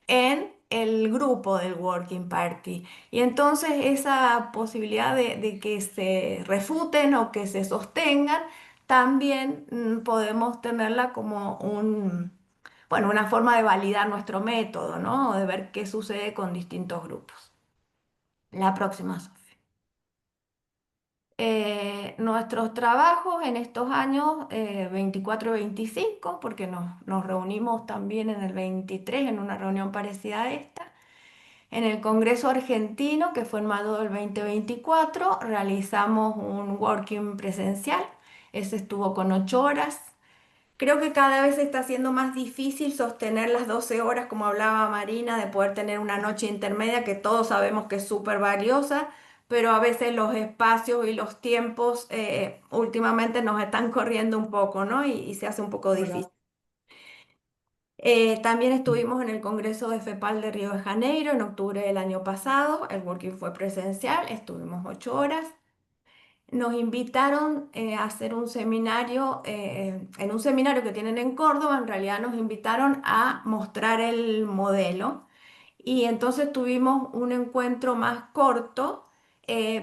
en el grupo del Working Party. Y entonces esa posibilidad de que se refuten o que se sostengan, también podemos tenerla como bueno, una forma de validar nuestro método, ¿no? O de ver qué sucede con distintos grupos. La próxima, Sofía. Nuestros trabajos en estos años 24 y 25, porque nos reunimos también en el 23 en una reunión parecida a esta. En el Congreso Argentino, que fue en mayo del 2024, realizamos un working presencial. Ese estuvo con 8 horas. Creo que cada vez se está haciendo más difícil sostener las 12 horas, como hablaba Marina, de poder tener una noche intermedia que todos sabemos que es súper valiosa, pero a veces los espacios y los tiempos últimamente nos están corriendo un poco, ¿no? Y se hace un poco difícil. También estuvimos en el Congreso de FEPAL de Río de Janeiro en octubre del año pasado. El working fue presencial, estuvimos 8 horas. Nos invitaron a hacer un seminario, en un seminario que tienen en Córdoba, en realidad nos invitaron a mostrar el modelo y entonces tuvimos un encuentro más corto,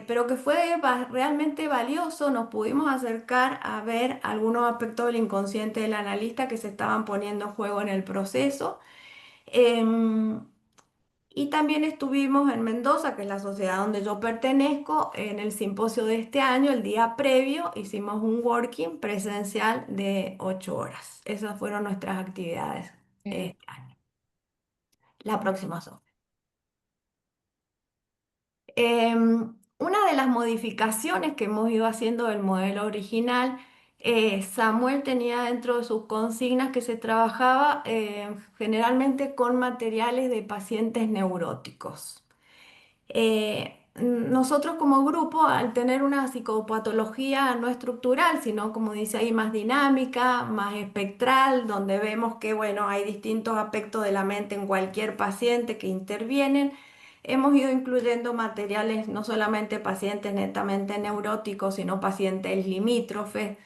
pero que fue realmente valioso. Nos pudimos acercar a ver algunos aspectos del inconsciente del analista que se estaban poniendo en juego en el proceso. Em, y también estuvimos en Mendoza, que es la sociedad donde yo pertenezco, en el simposio de este año, el día previo, hicimos un working presencial de 8 horas. Esas fueron nuestras actividades este año. La próxima, Sofía. Una de las modificaciones que hemos ido haciendo del modelo original, Samuel tenía dentro de sus consignas que se trabajaba generalmente con materiales de pacientes neuróticos. Nosotros como grupo, al tener una psicopatología no estructural, sino como dice ahí, más dinámica, más espectral, donde vemos que bueno, hay distintos aspectos de la mente en cualquier paciente que intervienen, hemos ido incluyendo materiales, no solamente pacientes netamente neuróticos, sino pacientes limítrofes.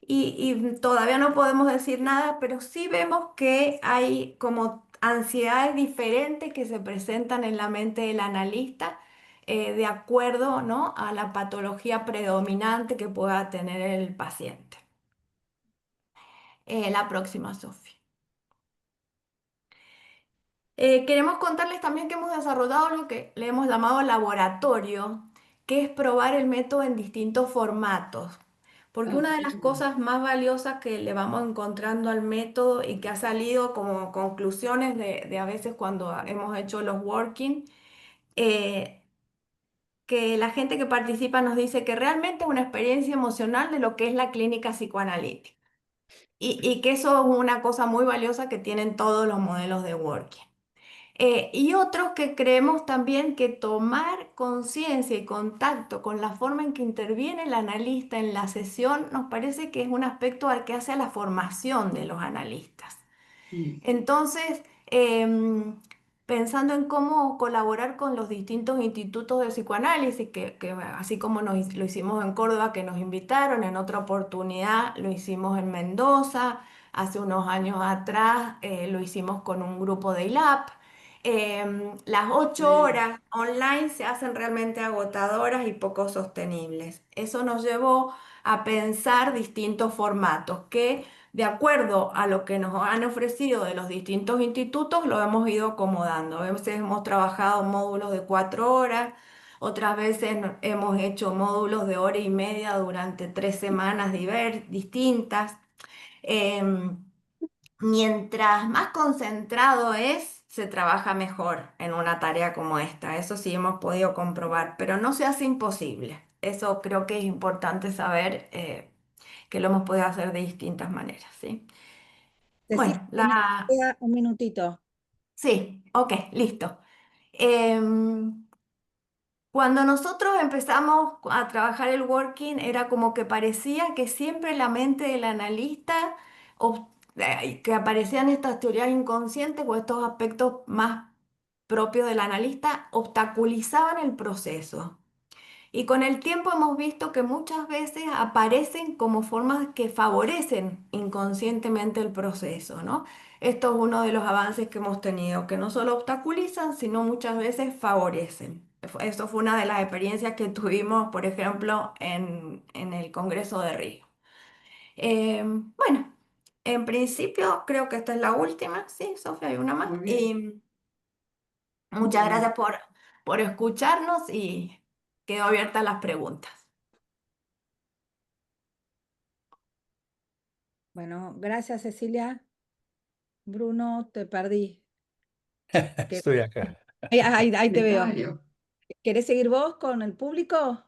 Y todavía no podemos decir nada, pero sí vemos que hay como ansiedades diferentes que se presentan en la mente del analista, de acuerdo, ¿no?, a la patología predominante que pueda tener el paciente. La próxima, Sofía. Queremos contarles también que hemos desarrollado lo que le hemos llamado laboratorio, que es probar el método en distintos formatos. Porque una de las cosas más valiosas que le vamos encontrando al método y que ha salido como conclusiones de a veces cuando hemos hecho los working, eh, que la gente que participa nos dice que realmente es una experiencia emocional de lo que es la clínica psicoanalítica. Y que eso es una cosa muy valiosa que tienen todos los modelos de working. Y otros que creemos también que tomar conciencia y contacto con la forma en que interviene el analista en la sesión nos parece que es un aspecto al que hace a la formación de los analistas. Entonces, pensando en cómo colaborar con los distintos institutos de psicoanálisis, que así como lo hicimos en Córdoba, que nos invitaron, en otra oportunidad lo hicimos en Mendoza, hace unos años atrás lo hicimos con un grupo de ILAP. Las 8 horas online se hacen realmente agotadoras y poco sostenibles. Eso nos llevó a pensar distintos formatos que, de acuerdo a lo que nos han ofrecido de los distintos institutos, lo hemos ido acomodando. A veces hemos trabajado módulos de 4 horas, otras veces hemos hecho módulos de 1 hora y media durante 3 semanas distintas. Mientras más concentrado es, se trabaja mejor en una tarea como esta. Eso sí hemos podido comprobar, pero no se hace imposible. Eso creo que es importante saber, que lo hemos podido hacer de distintas maneras, ¿sí? Cecilia, Bueno, queda un minutito. sí, ok, listo. Cuando nosotros empezamos a trabajar el working, era como que parecía que siempre la mente del analista, que aparecían estas teorías inconscientes o estos aspectos más propios del analista, obstaculizaban el proceso. Y con el tiempo hemos visto que muchas veces aparecen como formas que favorecen inconscientemente el proceso, ¿no? Esto es uno de los avances que hemos tenido, que no solo obstaculizan, sino muchas veces favorecen. Eso fue una de las experiencias que tuvimos, por ejemplo, en el Congreso de Río. Bueno, en principio creo que esta es la última. Sí, Sofía, hay una más. Muy bien. Y muchas gracias por escucharnos y quedo abierta a las preguntas. Bueno, gracias, Cecilia. Bruno, te perdí. Estoy acá. Ahí te veo. Comentario. ¿Querés seguir vos con el público?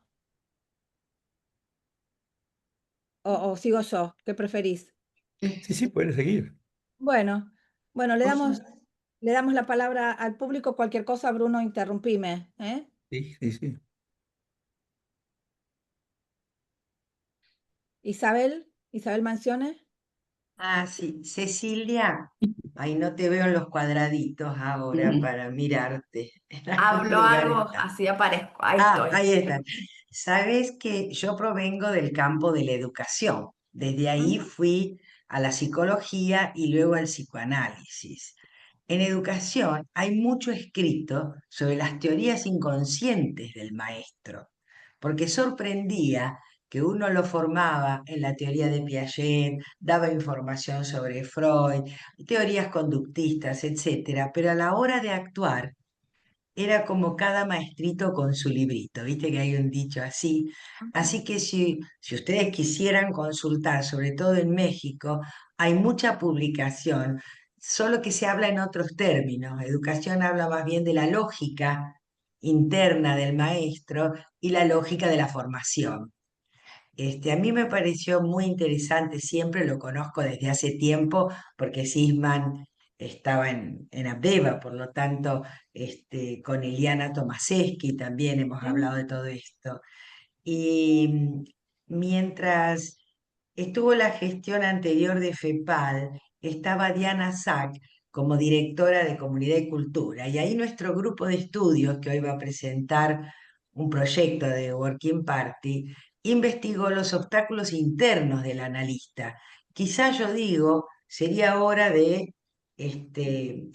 ¿O sigo yo? ¿Qué preferís? Sí, puedes seguir. Bueno, le Por damos, supuesto. le damos la palabra al público. Cualquier cosa, Bruno, interrumpime, ¿eh? Sí. Isabel Mancione. Ah, sí, Cecilia, ahí no te veo en los cuadraditos ahora para mirarte. En algún Hablo lugar algo, está. así aparezco. Ahí Ah, estoy. ahí está. Sabes que yo provengo del campo de la educación. Desde ahí Ujú. fui a la psicología y luego al psicoanálisis. En educación hay mucho escrito sobre las teorías inconscientes del maestro, porque sorprendía que uno lo formaba en la teoría de Piaget, daba información sobre Freud, teorías conductistas, etcétera, pero a la hora de actuar era como cada maestrito con su librito, viste que hay un dicho así. Así que si ustedes quisieran consultar, sobre todo en México, hay mucha publicación, solo que se habla en otros términos. Educación habla más bien de la lógica interna del maestro y la lógica de la formación. A mí me pareció muy interesante, siempre lo conozco desde hace tiempo, porque Sisman estaba en Abdeva, por lo tanto, con Eliana Tomasewski también hemos hablado de todo esto. Y mientras estuvo la gestión anterior de FEPAL, estaba Diana Sack como directora de Comunidad y Cultura, y ahí nuestro grupo de estudios, que hoy va a presentar un proyecto de Working Party, investigó los obstáculos internos del analista. Quizá yo digo, sería hora de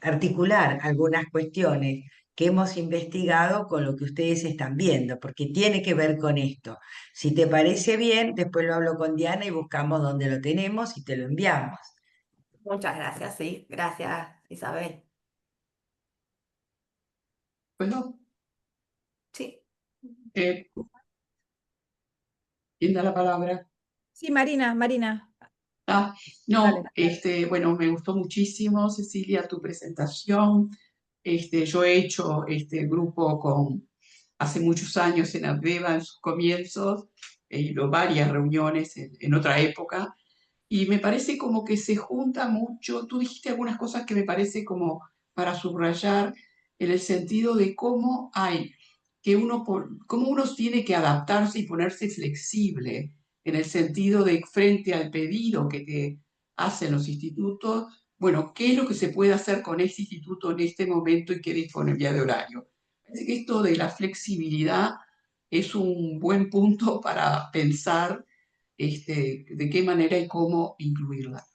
articular algunas cuestiones que hemos investigado con lo que ustedes están viendo, porque tiene que ver con esto. Si te parece bien, después lo hablo con Diana y buscamos dónde lo tenemos y te lo enviamos. Muchas gracias, sí. Gracias, Isabel. Bueno, Sí. ¿quién da la palabra? Sí, Marina. Ah, Dale. no, bueno, me gustó muchísimo, Cecilia, tu presentación. Yo he hecho este grupo hace muchos años en Abdeva, en sus comienzos, he ido a varias reuniones en otra época, y me parece como que se junta mucho. Tú dijiste algunas cosas que me parece como para subrayar, en el sentido de cómo cómo uno tiene que adaptarse y ponerse flexible, en el sentido de frente al pedido que te hacen los institutos, bueno, ¿qué es lo que se puede hacer con ese instituto en este momento y qué disponibilidad de horario? Así que esto de la flexibilidad es un buen punto para pensar de qué manera y cómo incluirla.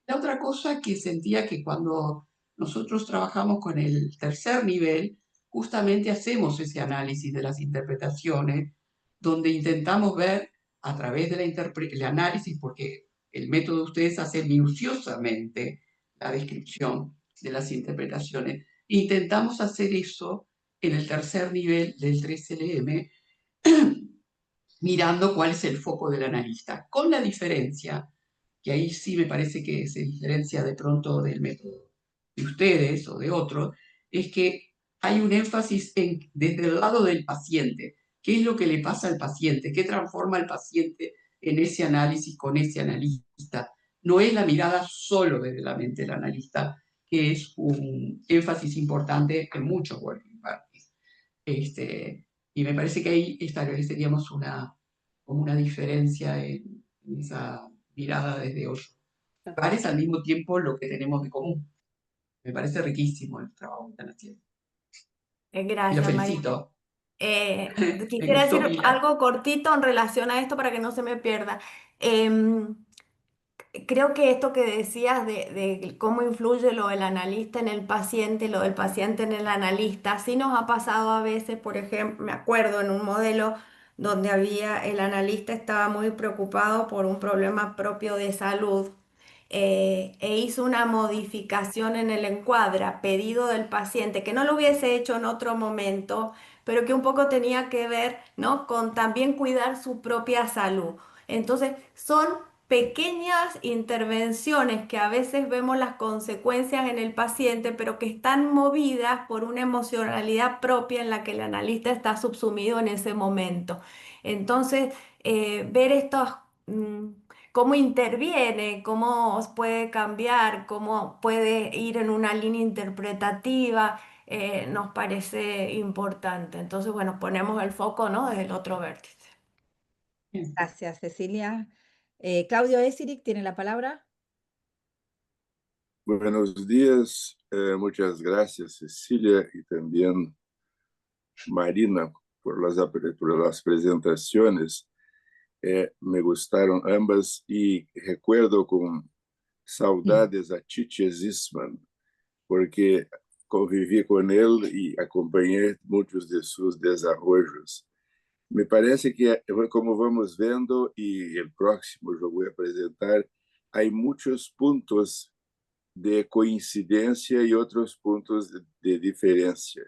La otra cosa que sentía que cuando nosotros trabajamos con el tercer nivel, justamente hacemos ese análisis de las interpretaciones, donde intentamos ver a través del análisis, porque el método de ustedes hace minuciosamente la descripción de las interpretaciones. Intentamos hacer eso en el tercer nivel del 3LM, mirando cuál es el foco del analista, con la diferencia, que ahí sí me parece que se diferencia de pronto del método de ustedes o de otros, es que hay un énfasis desde el lado del paciente. ¿Qué es lo que le pasa al paciente? ¿Qué transforma al paciente en ese análisis con ese analista? No es la mirada solo desde la mente del analista, que es un énfasis importante en muchos working parties. Y me parece que ahí estableceríamos como una diferencia en esa mirada desde otros lugares, al mismo tiempo lo que tenemos de común. Me parece riquísimo el trabajo que están haciendo. Y los Gracias, María. felicito. Quisiera gustó decir Pilar. algo cortito en relación a esto para que no se me pierda. Creo que esto que decías de cómo influye lo del analista en el paciente, lo del paciente en el analista, sí nos ha pasado a veces, por ejemplo, me acuerdo en un modelo donde el analista estaba muy preocupado por un problema propio de salud, e hizo una modificación en el encuadre a pedido del paciente, que no lo hubiese hecho en otro momento, pero que un poco tenía que ver, ¿no?, con también cuidar su propia salud. Entonces, son pequeñas intervenciones que a veces vemos las consecuencias en el paciente, pero que están movidas por una emocionalidad propia en la que el analista está subsumido en ese momento. Entonces, ver estos, cómo interviene, cómo puede cambiar, cómo puede ir en una línea interpretativa, nos parece importante. Entonces, bueno, ponemos el foco, ¿no?, desde el otro vértice. Gracias, Cecilia. Claudio Esirich tiene la palabra. Buenos días, muchas gracias Cecilia y también Marina por las presentaciones. Me gustaron ambas y recuerdo con saudades a Chiche Zisman, porque conviví con él y acompañé muchos de sus desarrollos. Me parece que, como vamos vendo, y el próximo yo voy a presentar, hay muchos puntos de coincidencia y otros puntos de diferencia.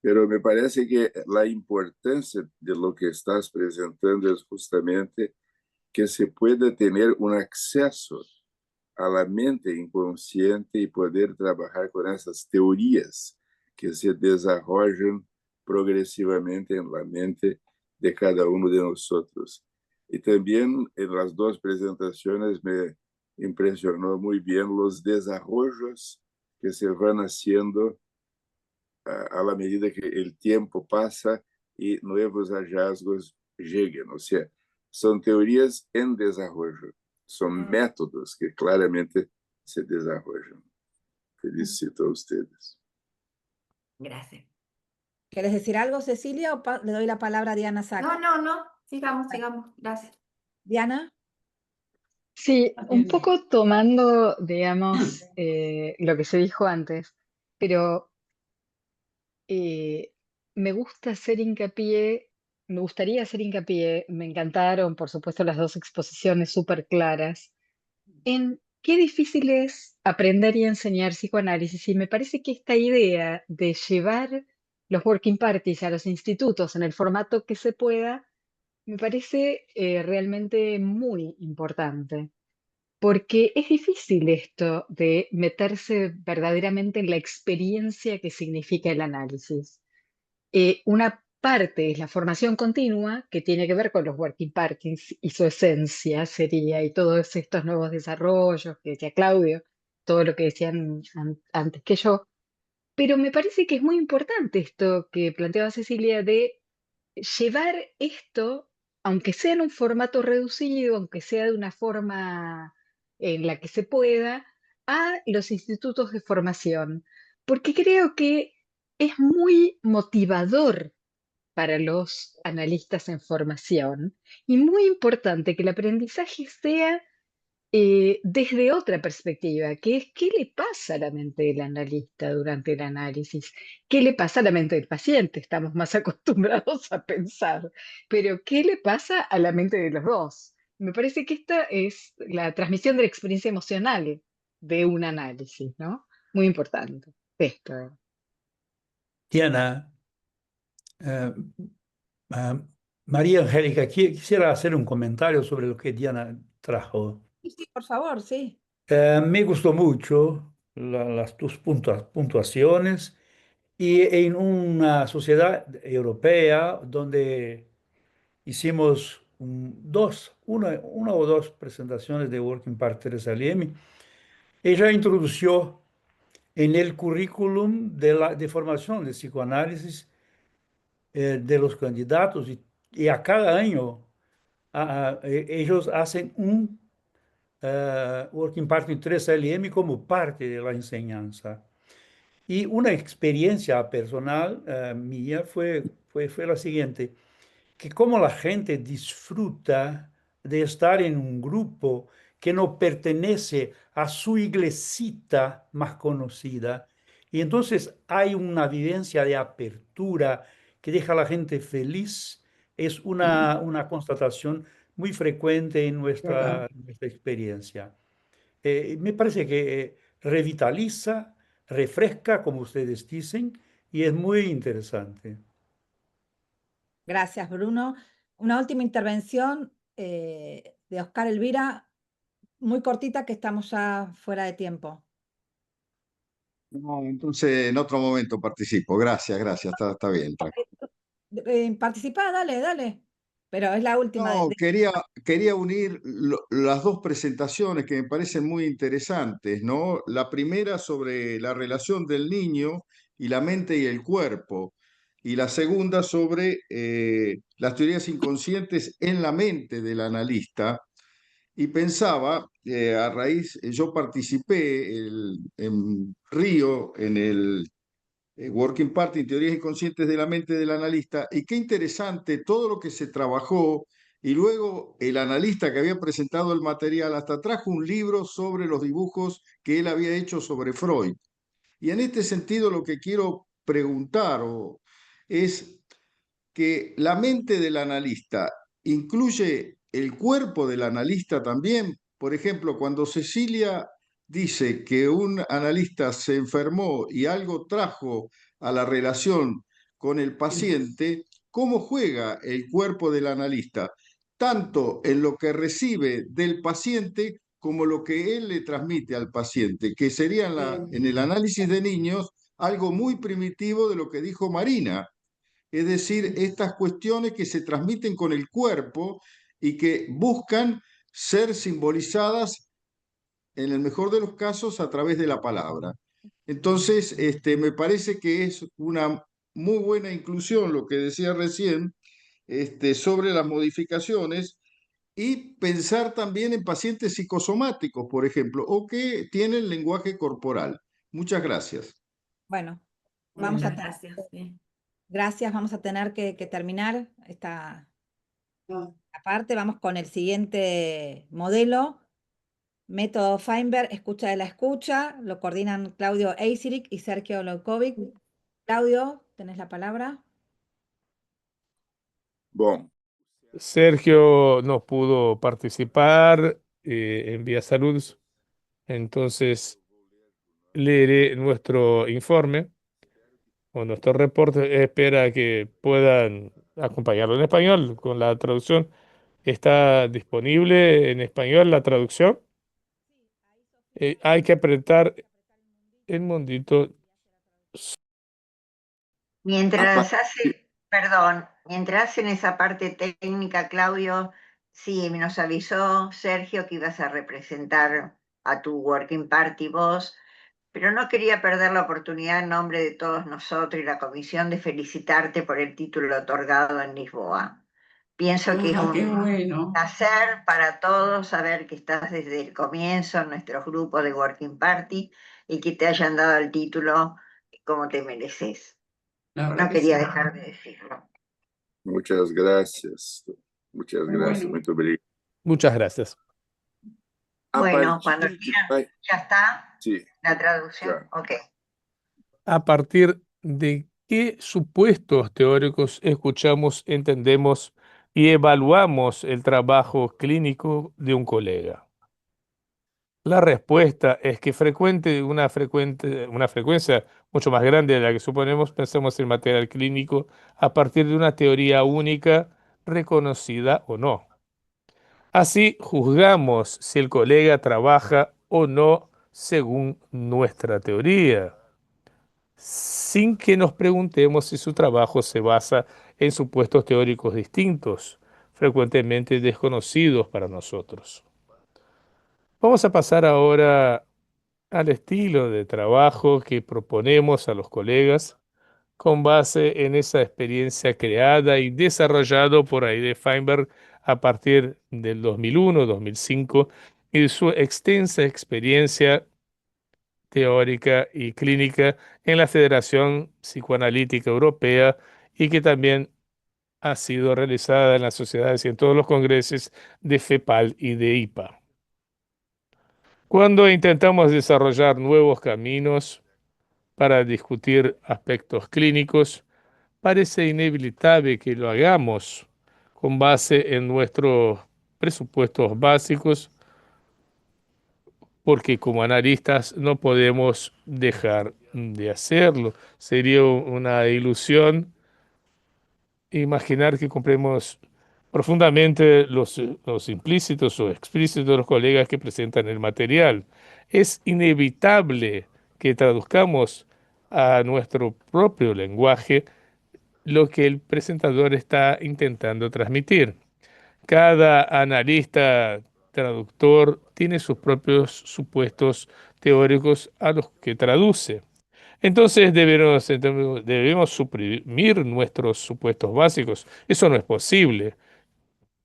Pero me parece que la importancia de lo que estás presentando es justamente que se pueda tener un acceso a la mente inconsciente y poder trabajar con esas teorías que se desarrollan progresivamente en la mente de cada uno de nosotros. Y también en las dos presentaciones me impresionó muy bien los desarrollos que se van haciendo a la medida que el tiempo pasa y nuevos hallazgos lleguen. O sea, son teorías en desarrollo, son métodos que claramente se desarrollan. Felicito a ustedes. Gracias. ¿Quieres decir algo, Cecilia, o le doy la palabra a Diana Sack? No, sigamos, gracias. Diana. Sí, un poco tomando, digamos, lo que se dijo antes, pero me gustaría hacer hincapié, me encantaron, por supuesto, las dos exposiciones súper claras, en qué difícil es aprender y enseñar psicoanálisis. Y me parece que esta idea de llevar los working parties a los institutos en el formato que se pueda, me parece realmente muy importante. Porque es difícil esto de meterse verdaderamente en la experiencia que significa el análisis. Una parte es la formación continua, que tiene que ver con los working parties y su esencia sería, y todos estos nuevos desarrollos que decía Claudio, todo lo que decían antes que yo. Pero me parece que es muy importante esto que planteaba Cecilia de llevar esto, aunque sea en un formato reducido, aunque sea de una forma en la que se pueda, a los institutos de formación, porque creo que es muy motivador para los analistas en formación y muy importante que el aprendizaje sea desde otra perspectiva, que es qué le pasa a la mente del analista durante el análisis, qué le pasa a la mente del paciente, estamos más acostumbrados a pensar, pero qué le pasa a la mente de los dos. Me parece que esta es la transmisión de la experiencia emocional de un análisis, ¿no? Muy importante. Esto. Diana, María Angélica, quisiera hacer un comentario sobre lo que Diana trajo. Sí, por favor, sí. Me gustó mucho las tus puntuaciones y en una sociedad europea donde hicimos una o dos presentaciones de Working Party Resaliemi, ella introdujo en el currículum de formación de psicoanálisis de los candidatos y a cada año ellos hacen un Working Party 3LM como parte de la enseñanza. Y una experiencia personal mía fue la siguiente, que como la gente disfruta de estar en un grupo que no pertenece a su iglesita más conocida. Y entonces hay una vivencia de apertura que deja a la gente feliz. Es una constatación muy frecuente en nuestra experiencia. Me parece que revitaliza, refresca, como ustedes dicen, y es muy interesante. Gracias, Bruno. Una última intervención de Oscar Elvira, muy cortita, que estamos ya fuera de tiempo. No, entonces en otro momento participo. Gracias, está bien. Participá, dale. Pero es la última. No, quería unir las dos presentaciones que me parecen muy interesantes, ¿no? La primera sobre la relación del niño y la mente y el cuerpo, y la segunda sobre las teorías inconscientes en la mente del analista. Y pensaba, yo participé en Río, en el Working Party, Teorías Inconscientes de la Mente del Analista, y qué interesante todo lo que se trabajó, y luego el analista que había presentado el material hasta trajo un libro sobre los dibujos que él había hecho sobre Freud. Y en este sentido lo que quiero preguntar es que la mente del analista incluye el cuerpo del analista también. Por ejemplo, cuando Cecilia dice que un analista se enfermó y algo trajo a la relación con el paciente, ¿cómo juega el cuerpo del analista? Tanto en lo que recibe del paciente como lo que él le transmite al paciente, que sería en el análisis de niños algo muy primitivo de lo que dijo Marina, es decir, estas cuestiones que se transmiten con el cuerpo y que buscan ser simbolizadas, en el mejor de los casos, a través de la palabra. Entonces, me parece que es una muy buena inclusión lo que decía recién, sobre las modificaciones y pensar también en pacientes psicosomáticos, por ejemplo, o que tienen lenguaje corporal. Muchas gracias. Bueno, vamos a Muchas gracias. Sí. gracias, vamos a tener que terminar esta parte. Vamos con el siguiente modelo, método Feinberg, escucha de la escucha. Lo coordinan Claudio Eisirich y Sergio Lojkovic. Claudio, tenés la palabra. Bom, Sergio no pudo participar en Vía Salud, entonces leeré nuestro informe o nuestro reporte. Espera que puedan acompañarlo en español con la traducción. ¿Está disponible en español la traducción? Hay que apretar el mundito. Mientras mientras hacen esa parte técnica, Claudio, sí, nos avisó Sergio que ibas a representar a tu Working Party vos, pero no quería perder la oportunidad en nombre de todos nosotros y la comisión de felicitarte por el título otorgado en Lisboa. Pienso que es Qué un bueno. placer para todos saber que estás desde el comienzo en nuestro grupo de Working Party y que te hayan dado el título como te mereces. La verdad No que quería sí. dejar de decirlo. muchas gracias. Muchas Muy gracias. bueno. Muito obrigado. Muchas gracias. A Bueno, partir cuando de quieran, vai- ya está Sí, la traducción. já. Ok. ¿A partir de qué supuestos teóricos escuchamos, entendemos y evaluamos el trabajo clínico de un colega? La respuesta es que una frecuencia mucho más grande de la que suponemos, pensamos en material clínico a partir de una teoría única, reconocida o no. Así juzgamos si el colega trabaja o no según nuestra teoría, sin que nos preguntemos si su trabajo se basa en supuestos teóricos distintos, frecuentemente desconocidos para nosotros. Vamos a pasar ahora al estilo de trabajo que proponemos a los colegas con base en esa experiencia creada y desarrollado por Heide Feinberg a partir del 2001-2005 y de su extensa experiencia teórica y clínica en la Federación Psicoanalítica Europea y que también ha sido realizada en las sociedades y en todos los congresos de FEPAL y de IPA. Cuando intentamos desarrollar nuevos caminos para discutir aspectos clínicos, parece inevitable que lo hagamos con base en nuestros presupuestos básicos, porque como analistas no podemos dejar de hacerlo. Sería una ilusión imaginar que compremos profundamente los implícitos o explícitos de los colegas que presentan el material. Es inevitable que traduzcamos a nuestro propio lenguaje lo que el presentador está intentando transmitir. Cada analista traductor tiene sus propios supuestos teóricos a los que traduce. Entonces debemos suprimir nuestros supuestos básicos. Eso no es posible.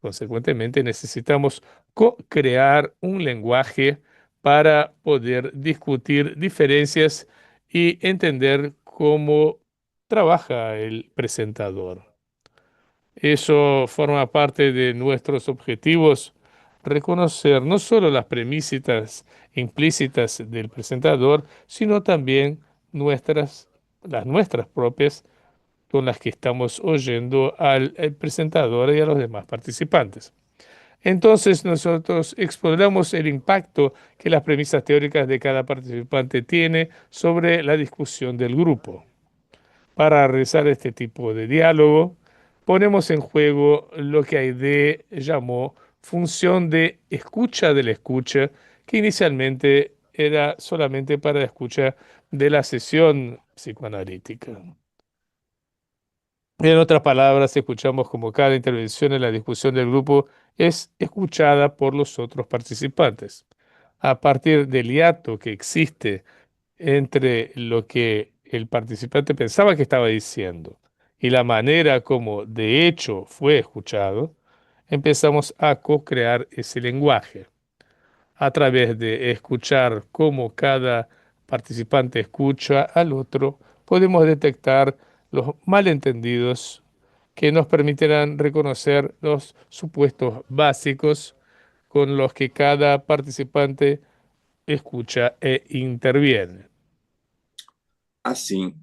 Consecuentemente, necesitamos co-crear un lenguaje para poder discutir diferencias y entender cómo trabaja el presentador. Eso forma parte de nuestros objetivos, reconocer no solo las premisas implícitas del presentador, sino también las nuestras propias, con las que estamos oyendo al presentador y a los demás participantes. Entonces nosotros exploramos el impacto que las premisas teóricas de cada participante tiene sobre la discusión del grupo. Para realizar este tipo de diálogo, ponemos en juego lo que Heide llamó función de escucha de la escucha, que inicialmente era solamente para la escucha de la sesión psicoanalítica. En otras palabras, escuchamos como cada intervención en la discusión del grupo es escuchada por los otros participantes. A partir del hiato que existe entre lo que el participante pensaba que estaba diciendo y la manera como de hecho fue escuchado, empezamos a co-crear ese lenguaje. A través de escuchar cómo cada participante escucha al otro, podemos detectar los malentendidos que nos permitirán reconocer los supuestos básicos con los que cada participante escucha e interviene. Assim,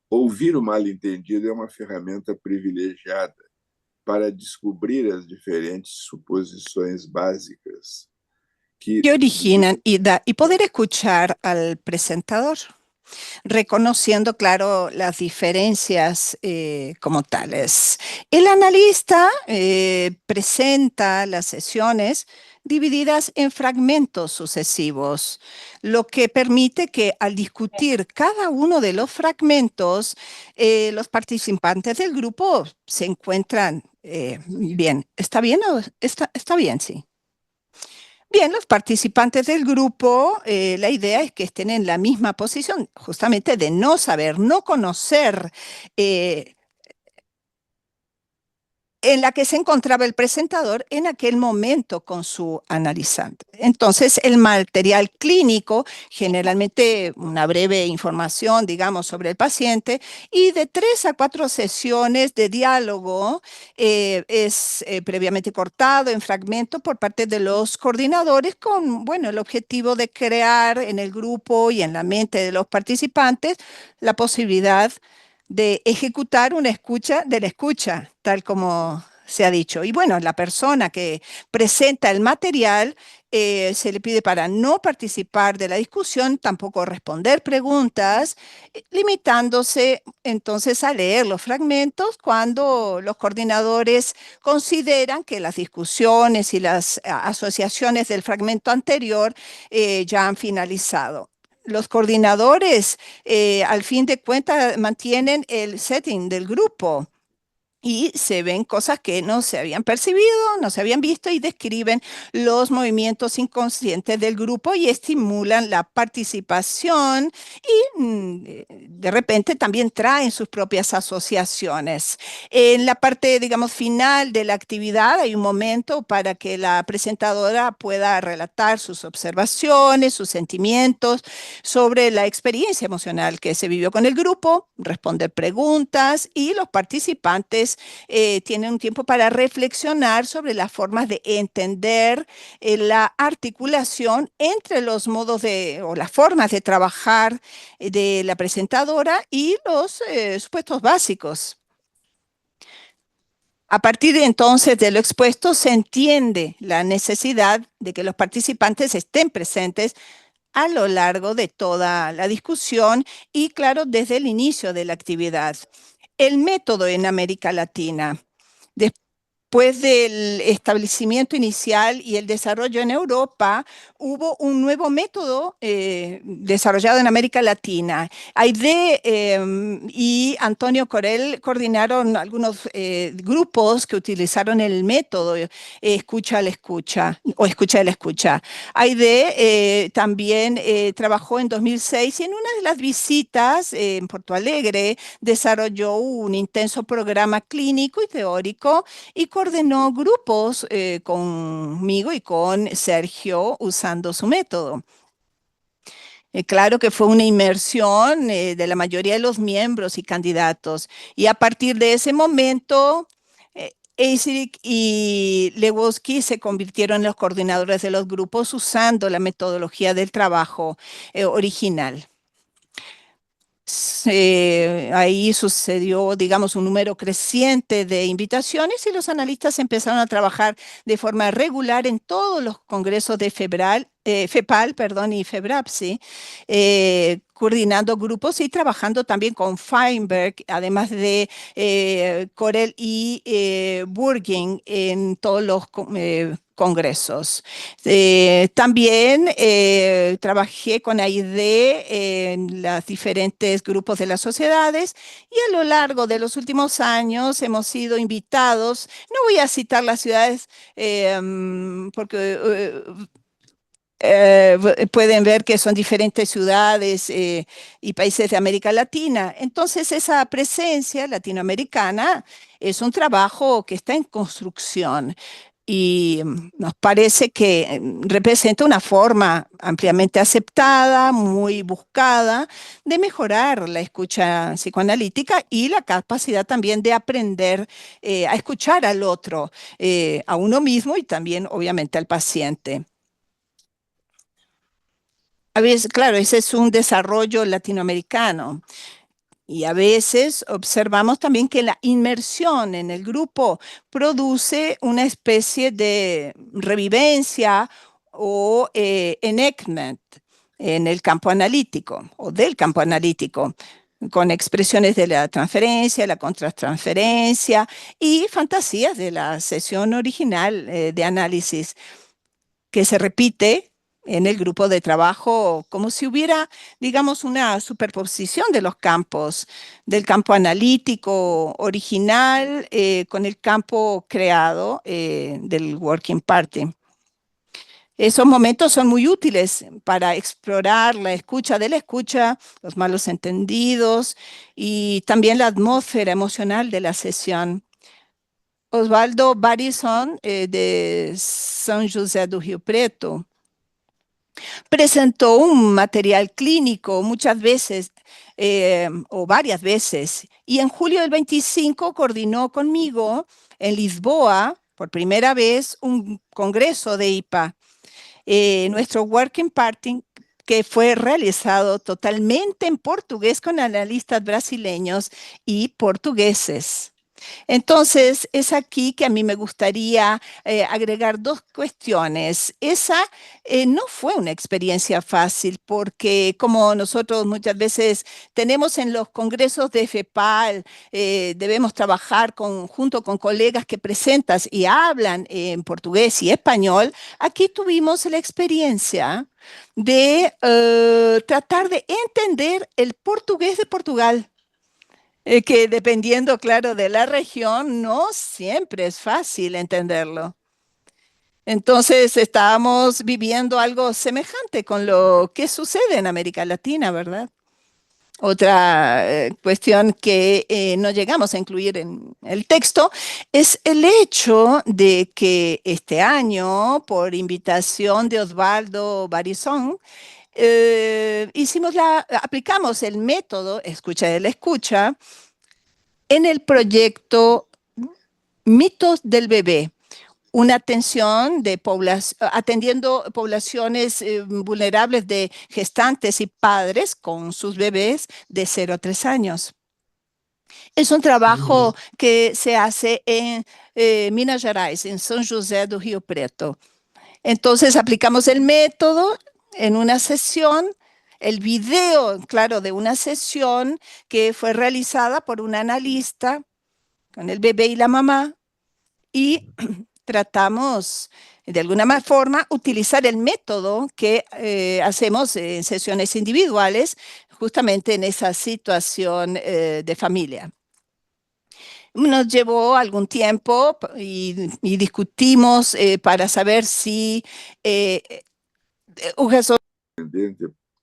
ouvir o mal-entendido é uma ferramenta privilegiada para descobrir as diferentes suposições básicas que originan y poder escuchar al presentador, reconociendo, claro, las diferencias como tales. El analista presenta las sesiones divididas en fragmentos sucesivos, lo que permite que al discutir cada uno de los fragmentos, los participantes del grupo se encuentran bien. ¿Está bien? Está bien, sí. Bien, los participantes del grupo, la idea es que estén en la misma posición, justamente de no saber, no conocer en la que se encontraba el presentador en aquel momento con su analizante. Entonces, el material clínico, generalmente una breve información, digamos, sobre el paciente, y de 3 a 4 sesiones de diálogo es previamente cortado en fragmentos por parte de los coordinadores con, bueno, el objetivo de crear en el grupo y en la mente de los participantes la posibilidad de ejecutar una escucha de la escucha, tal como se ha dicho. Y bueno, la persona que presenta el material se le pide para no participar de la discusión, tampoco responder preguntas, limitándose entonces a leer los fragmentos cuando los coordinadores consideran que las discusiones y las asociaciones del fragmento anterior ya han finalizado. Los coordinadores, al fin de cuentas, mantienen el setting del grupo y se ven cosas que no se habían percibido, no se habían visto y describen los movimientos inconscientes del grupo y estimulan la participación y de repente también traen sus propias asociaciones. En la parte, digamos, final de la actividad hay un momento para que la presentadora pueda relatar sus observaciones, sus sentimientos sobre la experiencia emocional que se vivió con el grupo, responder preguntas y los participantes tienen un tiempo para reflexionar sobre las formas de entender la articulación entre los modos o las formas de trabajar de la presentadora y los supuestos básicos. A partir de entonces de lo expuesto se entiende la necesidad de que los participantes estén presentes a lo largo de toda la discusión y, claro, desde el inicio de la actividad. El método en América Latina. Después del establecimiento inicial y el desarrollo en Europa, hubo un nuevo método desarrollado en América Latina. Aide y Antonio Corell coordinaron algunos grupos que utilizaron el método escucha a la escucha o escucha a la escucha. Aide también trabajó en 2006 y en una de las visitas en Porto Alegre desarrolló un intenso programa clínico y teórico y coordenó grupos conmigo y con Sergio usando su método. Claro que fue una inmersión de la mayoría de los miembros y candidatos. Y a partir de ese momento, Eisrich y Lewowski se convirtieron en los coordinadores de los grupos usando la metodología del trabajo original. Ahí sucedió, digamos, un número creciente de invitaciones y los analistas empezaron a trabajar de forma regular en todos los congresos de FEPAL y FEBRAPSI, coordinando grupos y trabajando también con Feinberg, además de Corell y Burgin en todos los congresos. También trabajé con AID en los diferentes grupos de las sociedades y a lo largo de los últimos años hemos sido invitados, no voy a citar las ciudades porque pueden ver que son diferentes ciudades y países de América Latina. Entonces, esa presencia latinoamericana es un trabajo que está en construcción y nos parece que representa una forma ampliamente aceptada, muy buscada, de mejorar la escucha psicoanalítica y la capacidad también de aprender a escuchar al otro, a uno mismo y también, obviamente, al paciente. A veces, claro, ese es un desarrollo latinoamericano. Y a veces observamos también que la inmersión en el grupo produce una especie de revivencia o enactment en el campo analítico o del campo analítico, con expresiones de la transferencia, la contratransferencia y fantasías de la sesión original de análisis que se repite en el grupo de trabajo como si hubiera, digamos, una superposición de los campos, del campo analítico original con el campo creado del Working Party. Esos momentos son muy útiles para explorar la escucha de la escucha, los malos entendidos y también la atmósfera emocional de la sesión. Osvaldo Barison, de São José do Rio Preto, presentó un material clínico muchas veces o varias veces y en julio del 25 coordinó conmigo en Lisboa por primera vez un congreso de IPA. Nuestro Working Party que fue realizado totalmente en portugués con analistas brasileños y portugueses. Entonces, es aquí que a mí me gustaría agregar dos cuestiones. Esa no fue una experiencia fácil porque como nosotros muchas veces tenemos en los congresos de FEPAL, debemos trabajar junto con colegas que presentan y hablan en portugués y español, aquí tuvimos la experiencia de tratar de entender el portugués de Portugal. Que dependiendo, claro, de la región, no siempre es fácil entenderlo. Entonces, estábamos viviendo algo semejante con lo que sucede en América Latina, ¿verdad? Otra cuestión que no llegamos a incluir en el texto es el hecho de que este año, por invitación de Osvaldo Barison, aplicamos el método escucha de la escucha en el proyecto Mitos del Bebé, una atención atendiendo poblaciones vulnerables de gestantes y padres con sus bebés de 0 a 3 años. Es un trabajo que se hace en Minas Gerais, en São José do Rio Preto. Entonces aplicamos el método en una sesión, el video, claro, de una sesión que fue realizada por un analista con el bebé y la mamá y tratamos de alguna forma utilizar el método que hacemos en sesiones individuales justamente en esa situación de familia. Nos llevó algún tiempo y discutimos para saber si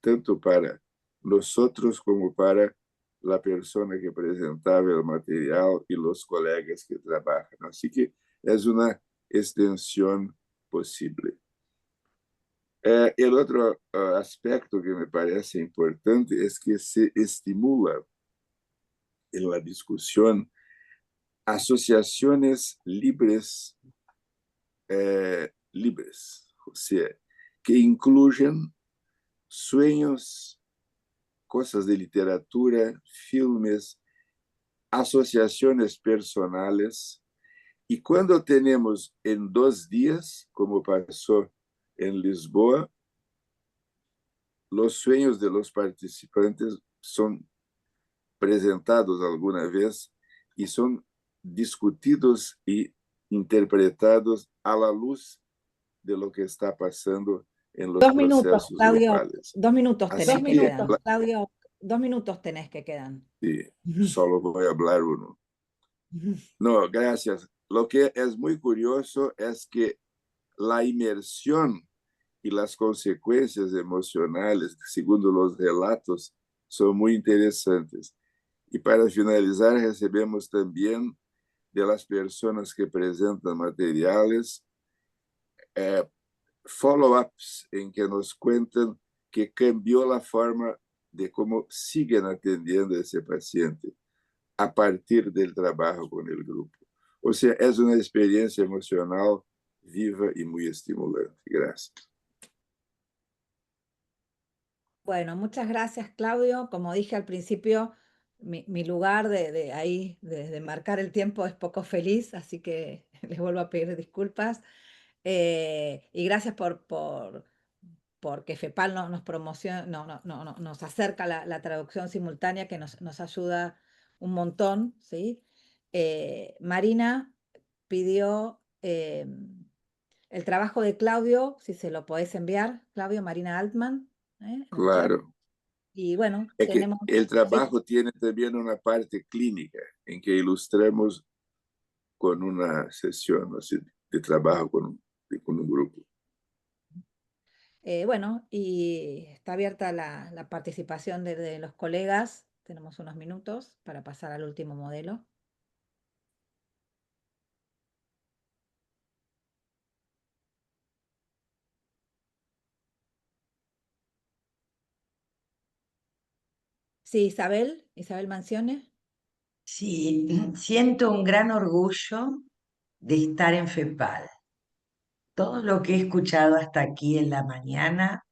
tanto para nosotros como para la persona que presentaba el material y los colegas que trabajan. Así que es una extensión posible. El otro aspecto que me parece importante es que se estimula en la discusión asociaciones libres, o sea, que incluyen sueños, cosas de literatura, filmes, asociaciones personales. Y cuando tenemos en 2 días, como pasó en Lisboa, los sueños de los participantes son presentados alguna vez y son discutidos y interpretados a la luz de lo que está pasando en los 2 minutos, procesos Claudio. locales. 2 minutos Así tenés que que, quedan. Claudio, 2 minutos tenés que quedan. sí, solo voy a hablar uno. No, gracias. Lo que es muy curioso es que la inmersión y las consecuencias emocionales, segundo los relatos, son muy interesantes. Y para finalizar, recebemos también de las personas que presentan materiales follow-ups en que nos cuentan que cambió la forma de cómo siguen atendiendo a ese paciente a partir del trabajo con el grupo. O sea, es una experiencia emocional viva y muy estimulante. Gracias. Bueno, muchas gracias, Claudio. Como dije al principio, mi lugar de ahí, de marcar el tiempo, es poco feliz, así que les vuelvo a pedir disculpas. Y gracias porque FEPAL nos promociona, nos acerca la traducción simultánea, que nos ayuda un montón, ¿sí? Marina pidió el trabajo de Claudio, si se lo podés enviar, Claudio, Marina Altman, en el chat. Claro. Y bueno, Es que tenemos... el trabajo tiene también una parte clínica en que ilustramos con una sesión así, de trabajo con un grupo. Bueno, y está abierta la participación de los colegas. Tenemos unos minutos para pasar al último modelo. Sí, Isabel Mancione. Sí, siento un gran orgullo de estar en FEPAL. Todo lo que he escuchado hasta aquí en la mañana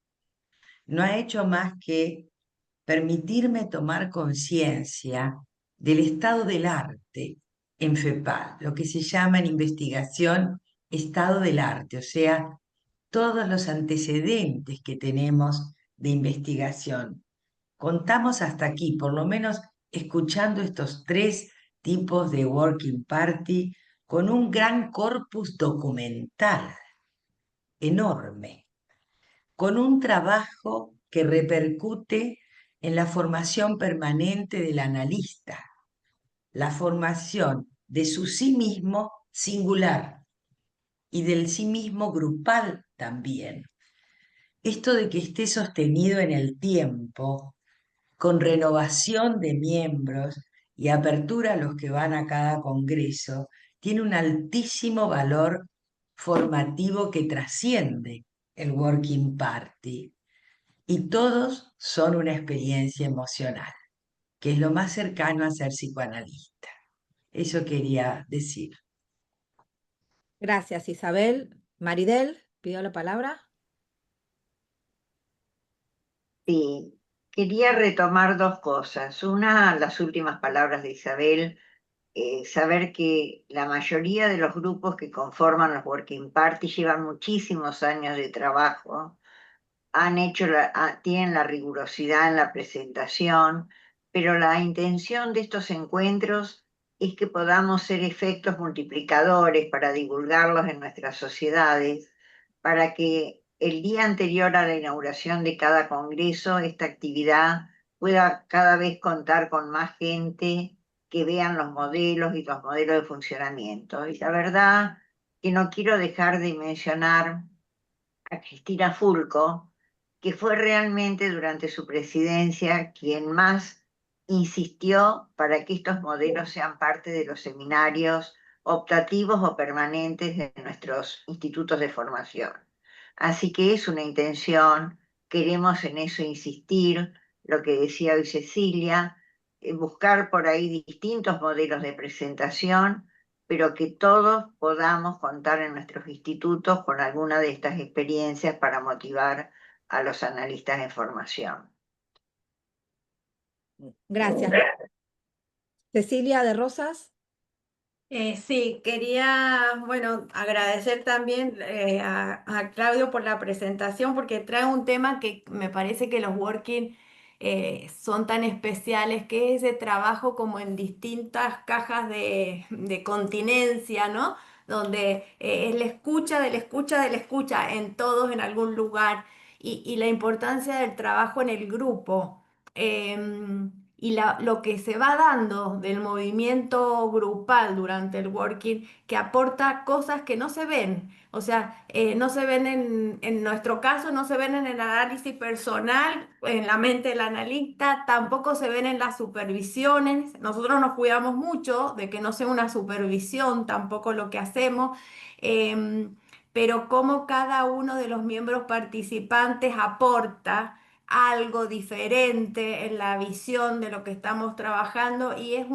no ha hecho más que permitirme tomar conciencia del estado del arte en FEPAL, lo que se llama en investigación estado del arte, o sea, todos los antecedentes que tenemos de investigación. Contamos hasta aquí, por lo menos escuchando estos 3 tipos de Working Party, con un gran corpus documental enorme, con un trabajo que repercute en la formación permanente del analista, la formación de su sí mismo singular y del sí mismo grupal también. Esto de que esté sostenido en el tiempo, con renovación de miembros y apertura a los que van a cada congreso, tiene un altísimo valor formativo que trasciende el Working Party. Y todos son una experiencia emocional, que es lo más cercano a ser psicoanalista. Eso quería decir. Gracias, Isabel. Maridel, pidió la palabra. Sí, quería retomar 2 cosas. Una, las últimas palabras de Isabel, saber que la mayoría de los grupos que conforman los Working Party llevan muchísimos años de trabajo, tienen la rigurosidad en la presentación, pero la intención de estos encuentros es que podamos ser efectos multiplicadores para divulgarlos en nuestras sociedades, para que el día anterior a la inauguración de cada congreso esta actividad pueda cada vez contar con más gente que vean los modelos y los modelos de funcionamiento. Y la verdad que no quiero dejar de mencionar a Cristina Fulco, que fue realmente durante su presidencia quien más insistió para que estos modelos sean parte de los seminarios optativos o permanentes de nuestros institutos de formación. Así que es una intención, queremos en eso insistir, lo que decía hoy Cecilia, buscar por ahí distintos modelos de presentación, pero que todos podamos contar en nuestros institutos con alguna de estas experiencias para motivar a los analistas en formación. Gracias. Cecilia de Rosas. Sí, quería, bueno, agradecer también a Claudio por la presentación, porque trae un tema que me parece que los working son tan especiales, que es ese trabajo como en distintas cajas de continencia, ¿no? donde es la escucha de la escucha de la escucha en todos, en algún lugar, y la importancia del trabajo en el grupo. Y lo que se va dando del movimiento grupal durante el working, que aporta cosas que no se ven, o sea, no se ven en nuestro caso, no se ven en el análisis personal, en la mente del analista, tampoco se ven en las supervisiones. Nosotros nos cuidamos mucho de que no sea una supervisión tampoco lo que hacemos. em, pero cómo cada uno de los miembros participantes aporta algo diferente en la visión de lo que estamos trabajando, y el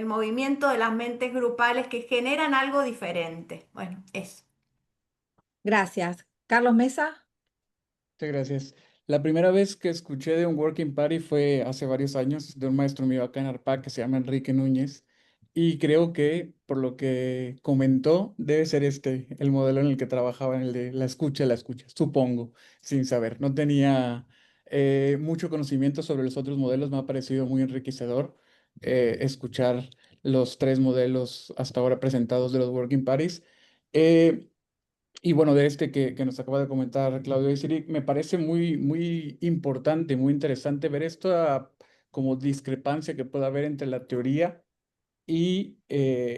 movimiento de las mentes grupales que generan algo diferente. Bueno, eso. Gracias. Carlos Mesa. Muchas gracias. La primera vez que escuché de un working party fue hace varios años de un maestro mío acá en ARPAC que se llama Enrique Núñez, y creo que por lo que comentó debe ser este el modelo en el que trabajaba, en el de la escucha, supongo, sin saber. No tenía mucho conocimiento sobre los otros modelos, me ha parecido muy enriquecedor escuchar los tres modelos hasta ahora presentados de los working parties. Eh, y bueno, de este que nos acaba de comentar Claudio Isiri, me parece muy importante, muy interesante ver esta como discrepancia que puede haber entre la teoría y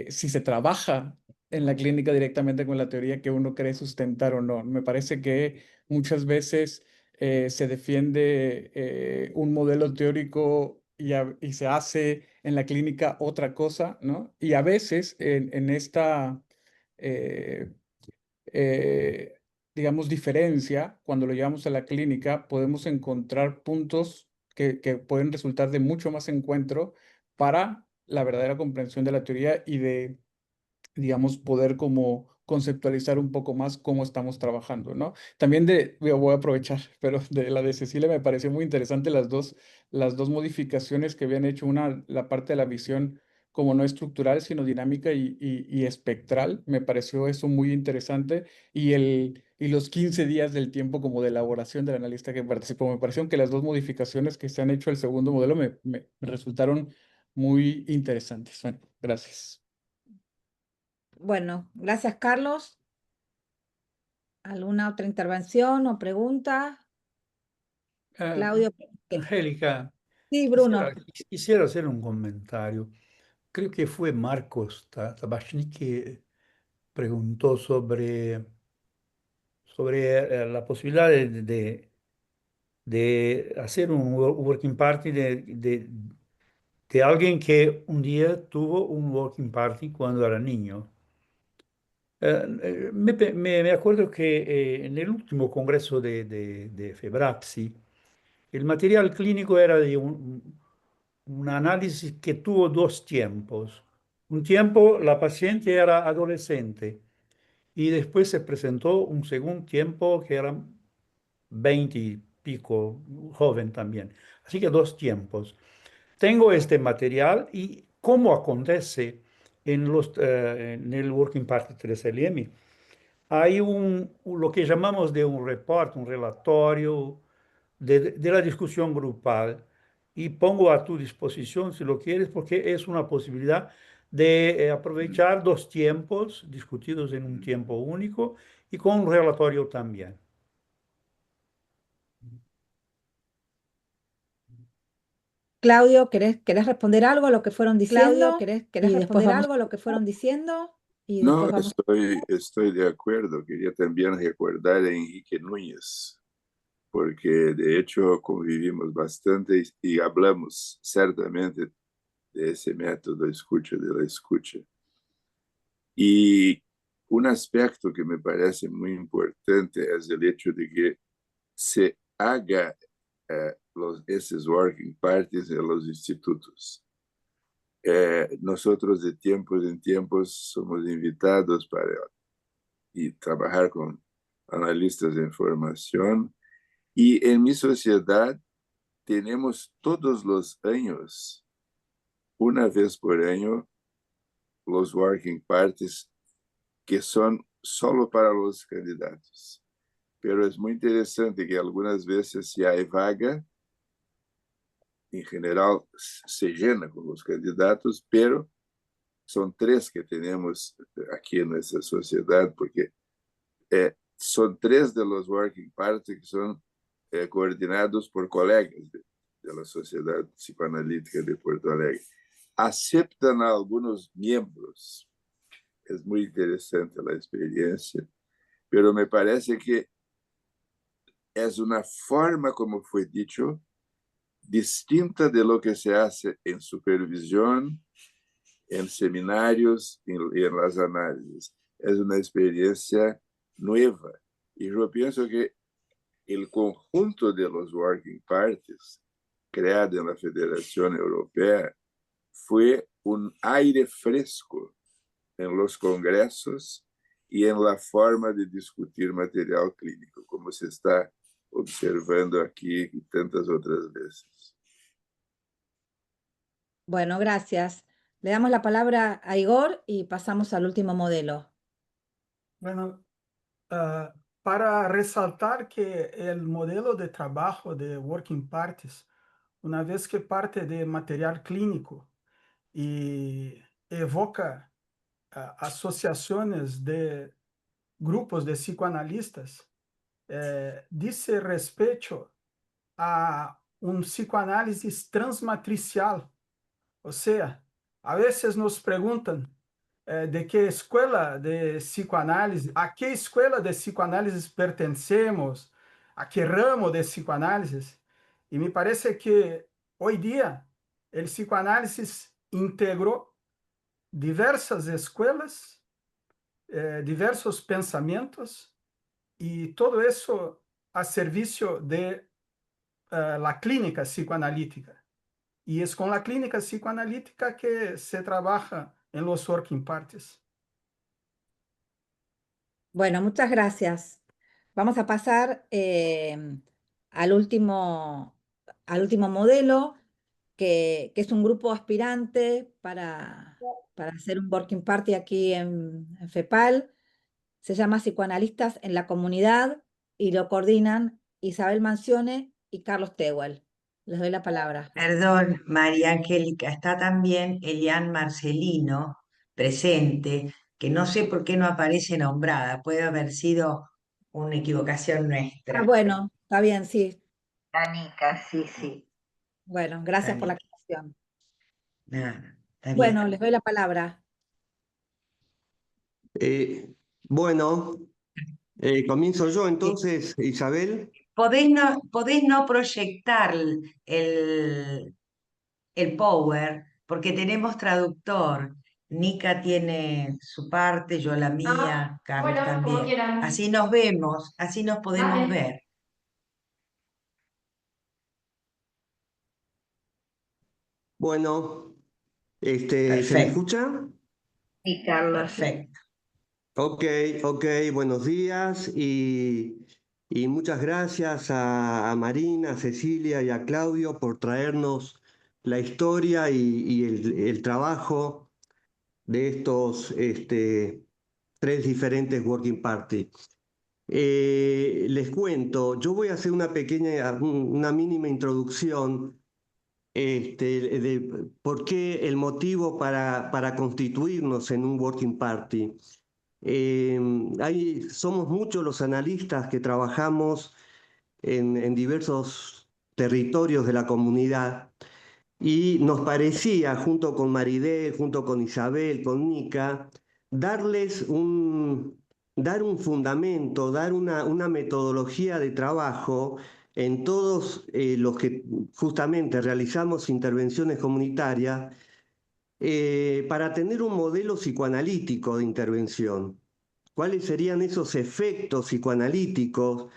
si se trabaja en la clínica directamente con la teoría que uno cree sustentar o no. Me parece que muchas veces se defiende un modelo teórico y se hace en la clínica otra cosa, ¿no? Y a veces en esta... eh, eh, digamos, diferencia, cuando lo llevamos a la clínica, podemos encontrar puntos que pueden resultar de mucho más encuentro para la verdadera comprensión de la teoría y de, digamos, poder como conceptualizar un poco más cómo estamos trabajando, ¿no? También voy a aprovechar, pero de la de Cecilia me pareció muy interesante las dos modificaciones que habían hecho, una, la parte de la visión como no estructural, sino dinámica y espectral. Me pareció eso muy interesante. Y los 15 días del tiempo como de elaboración del analista que participó. Me parecieron que las dos modificaciones que se han hecho al segundo modelo me resultaron muy interesantes. Bueno, gracias. Bueno, gracias, Carlos. ¿Alguna otra intervención o pregunta? Claudio. Angélica, Sí, Bruno. quisiera hacer un comentario. Creo que fue Marcos Tabachnik que preguntó sobre la posibilidad de hacer un working party de alguien que un día tuvo un working party cuando era niño. Me acuerdo que en el último congreso de Febrapsi, el material clínico era de un análisis que tuvo dos tiempos. Un tiempo la paciente era adolescente y después se presentó un segundo tiempo que era 20 y pico, joven también. Así que dos tiempos. Tengo este material y cómo acontece en el Working Party 3LM. Hay lo que llamamos de un report, un relatorio de la discusión grupal y pongo a tu disposición si lo quieres porque es una posibilidad de aprovechar dos tiempos discutidos en un tiempo único y con un relatorio también. Claudio, ¿querés responder algo a lo que fueron diciendo? Claudio, ¿querés Y después responder vamos. algo a lo que fueron diciendo? Y No, después vamos. estoy de acuerdo. Quería también recordar a Enrique Núñez, porque de hecho convivimos bastante y hablamos certamente de ese método de la escucha. Y un aspecto que me parece muy importante es el hecho de que se haga esos working parties en los institutos. Nosotros de tiempos en tiempos somos invitados para trabajar con analistas de información y en mi sociedad tenemos todos los años, una vez por año, los working parties que son solo para los candidatos. Pero es muy interesante que algunas veces si hay vaga, en general se llena con los candidatos, pero son tres que tenemos aquí en nuestra sociedad, porque son tres de los Working Party que son coordinados por colegas de la Sociedad Psicoanalítica de Porto Alegre. Aceptan a algunos miembros. Es muy interesante la experiencia, pero me parece que es una forma, como fue dicho, distinta de lo que se hace en supervisión, en seminarios y en las análisis. Es una experiencia nueva. Y yo pienso que el conjunto de los working parties creado en la Federación Europea fue un aire fresco en los congresos y en la forma de discutir material clínico, como se está observando aquí y tantas otras veces. Bueno, gracias. Le damos la palabra a Igor y pasamos al último modelo. Bueno, para resaltar que el modelo de trabajo de Working Parties, una vez que parte de material clínico y evoca asociaciones de grupos de psicoanalistas, dice respeto a un psicoanálisis transmatricial. O sea, a veces nos preguntan de qué escuela de psicoanálisis, a qué escuela de psicoanálisis pertenecemos, a qué ramo de psicoanálisis. Y me parece que hoy día el psicoanálisis integró diversas escuelas, diversos pensamientos, y todo eso a servicio de la clínica psicoanalítica. Y es con la clínica psicoanalítica que se trabaja en los working parties. Bueno, muchas gracias. Vamos a pasar al último modelo, que es un grupo aspirante para hacer un working party aquí en FEPAL. Se llama Psicoanalistas en la Comunidad y lo coordinan Isabel Mancione y Carlos Tehuel. Les doy la palabra. Perdón, María Angélica, está también Elian Marcelino presente, que no sé por qué no aparece nombrada, puede haber sido una equivocación nuestra. Bueno, está bien, sí. Danica, sí, sí. Bueno, gracias por la Danica. aclaración. Nada, está bien. Bueno, les doy la palabra. Bueno, comienzo yo entonces, Isabel. Podés no proyectar el power, porque tenemos traductor. Nika tiene su parte, yo la mía, Carlos bueno, como también. quieran. Así nos vemos, así nos podemos Dale. ver. Bueno, ¿se me Perfecto. escucha? Sí, Carlos. Perfecto. Ok, buenos días y muchas gracias a Marina, a Cecilia y a Claudio por traernos la historia y el trabajo de estos tres diferentes Working Party. Les cuento, yo voy a hacer una mínima introducción de por qué el motivo para constituirnos en un Working Party. Somos muchos los analistas que trabajamos en diversos territorios de la comunidad y nos parecía, junto con Maridel, junto con Isabel, con Nika, dar un fundamento, dar una metodología de trabajo en todos los que justamente realizamos intervenciones comunitarias para tener un modelo psicoanalítico de intervención. ¿Cuáles serían esos efectos psicoanalíticos?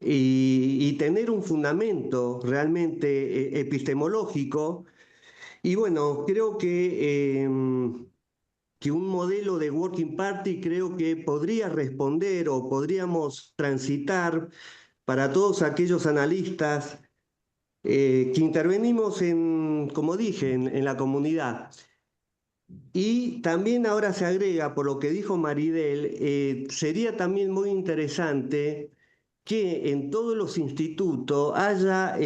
Y tener un fundamento realmente epistemológico. Y bueno, creo que un modelo de Working Party creo que podría responder o podríamos transitar para todos aquellos analistas que intervenimos como dije, en la comunidad. Y también ahora se agrega, por lo que dijo Maridel, sería también muy interesante que en todos los institutos haya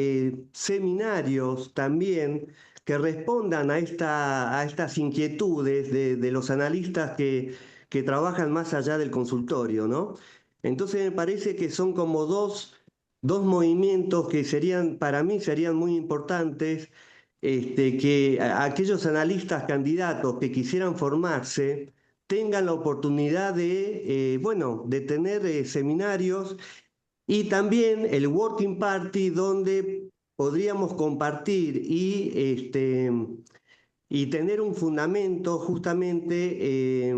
seminarios también que respondan a estas inquietudes de los analistas que trabajan más allá del consultorio, ¿no? Entonces me parece que son como dos movimientos que para mí serían muy importantes, que aquellos analistas candidatos que quisieran formarse tengan la oportunidad de tener seminarios y también el Working Party donde podríamos compartir y tener un fundamento justamente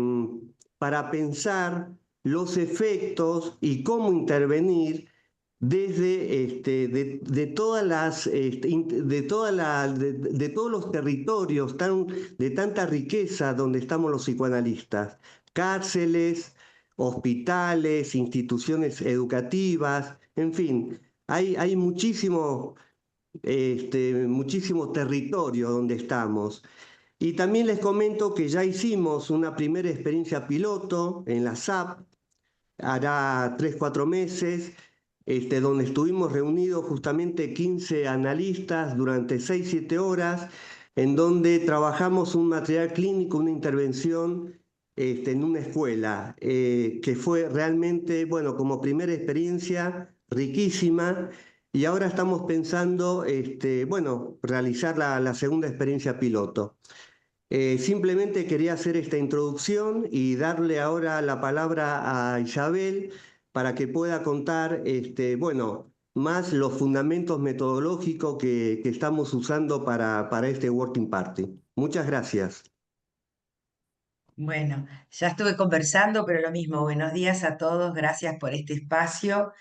para pensar los efectos y cómo intervenir desde de todos los territorios de tanta riqueza donde estamos los psicoanalistas, cárceles, hospitales, instituciones educativas, en fin, hay muchísimo territorio donde estamos. Y también les comento que ya hicimos una primera experiencia piloto en la SAP, hará 3-4 meses, donde estuvimos reunidos justamente 15 analistas durante 6-7 horas, en donde trabajamos un material clínico, una intervención en una escuela, que fue realmente, bueno, como primera experiencia riquísima, y ahora estamos pensando, realizar la segunda experiencia piloto. Simplemente quería hacer esta introducción y darle ahora la palabra a Isabel para que pueda contar, más los fundamentos metodológicos que estamos usando para este Working Party. Muchas gracias. Bueno, ya estuve conversando, pero lo mismo, buenos días a todos, gracias por este espacio.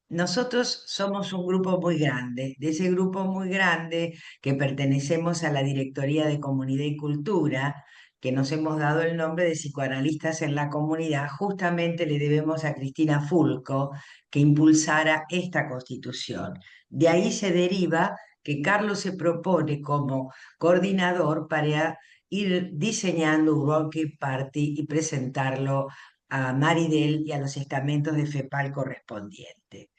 Nosotros somos un grupo muy grande, de ese grupo muy grande que pertenecemos a la Directoría de Comunidad y Cultura, que nos hemos dado el nombre de Psicoanalistas en la Comunidad, justamente le debemos a Cristina Fulco que impulsara esta constitución. De ahí se deriva que Carlos se propone como coordinador para ir diseñando un Working Party y presentarlo a Maridel y a los estamentos de FEPAL correspondientes.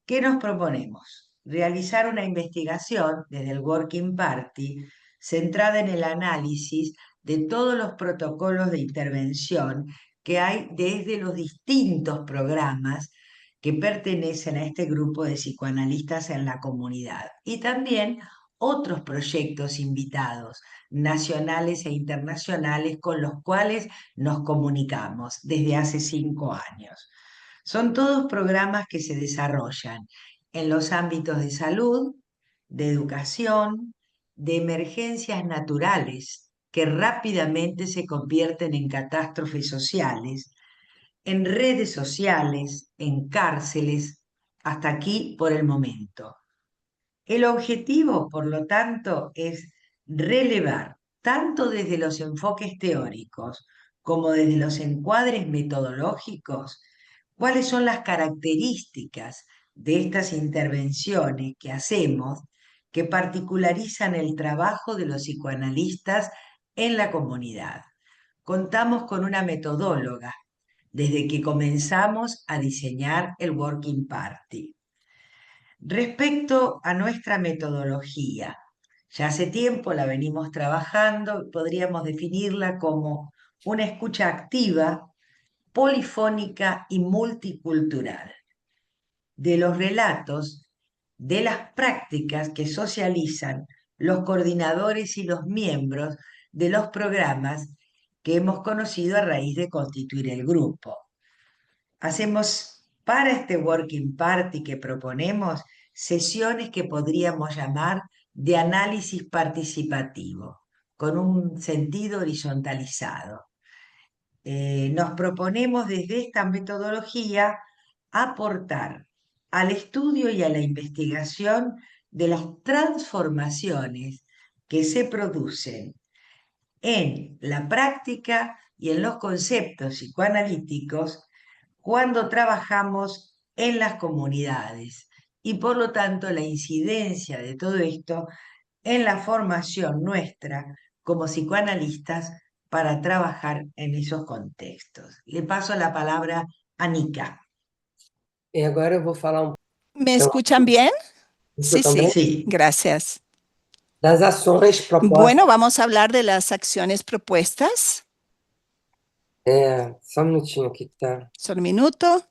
¿Qué nos proponemos? Realizar una investigación desde el Working Party centrada en el análisis de todos los protocolos de intervención que hay desde los distintos programas que pertenecen a este grupo de psicoanalistas en la comunidad y también otros proyectos invitados, nacionales e internacionales, con los cuales nos comunicamos desde hace 5 años. Son todos programas que se desarrollan en los ámbitos de salud, de educación, de emergencias naturales que rápidamente se convierten en catástrofes sociales, en redes sociales, en cárceles, hasta aquí por el momento. El objetivo, por lo tanto, es relevar, tanto desde los enfoques teóricos como desde los encuadres metodológicos, cuáles son las características de estas intervenciones que hacemos que particularizan el trabajo de los psicoanalistas en la comunidad. Contamos con una metodóloga desde que comenzamos a diseñar el Working Party. Respecto a nuestra metodología, ya hace tiempo la venimos trabajando, podríamos definirla como una escucha activa, polifónica y multicultural de los relatos, de las prácticas que socializan los coordinadores y los miembros de los programas que hemos conocido a raíz de constituir el grupo. Hacemos para este Working Party que proponemos sesiones que podríamos llamar de análisis participativo, con un sentido horizontalizado. Nos proponemos desde esta metodología aportar al estudio y a la investigación de las transformaciones que se producen en la práctica y en los conceptos psicoanalíticos cuando trabajamos en las comunidades y por lo tanto la incidencia de todo esto en la formación nuestra como psicoanalistas para trabajar en esos contextos. Le paso la palabra a Nica. ¿Me escuchan bien? Sí, sí, Sí. gracias. das ações propostas. Bueno, vamos a hablar de las acciones propuestas. Só um minutinho aqui que tá. Solo un minuto.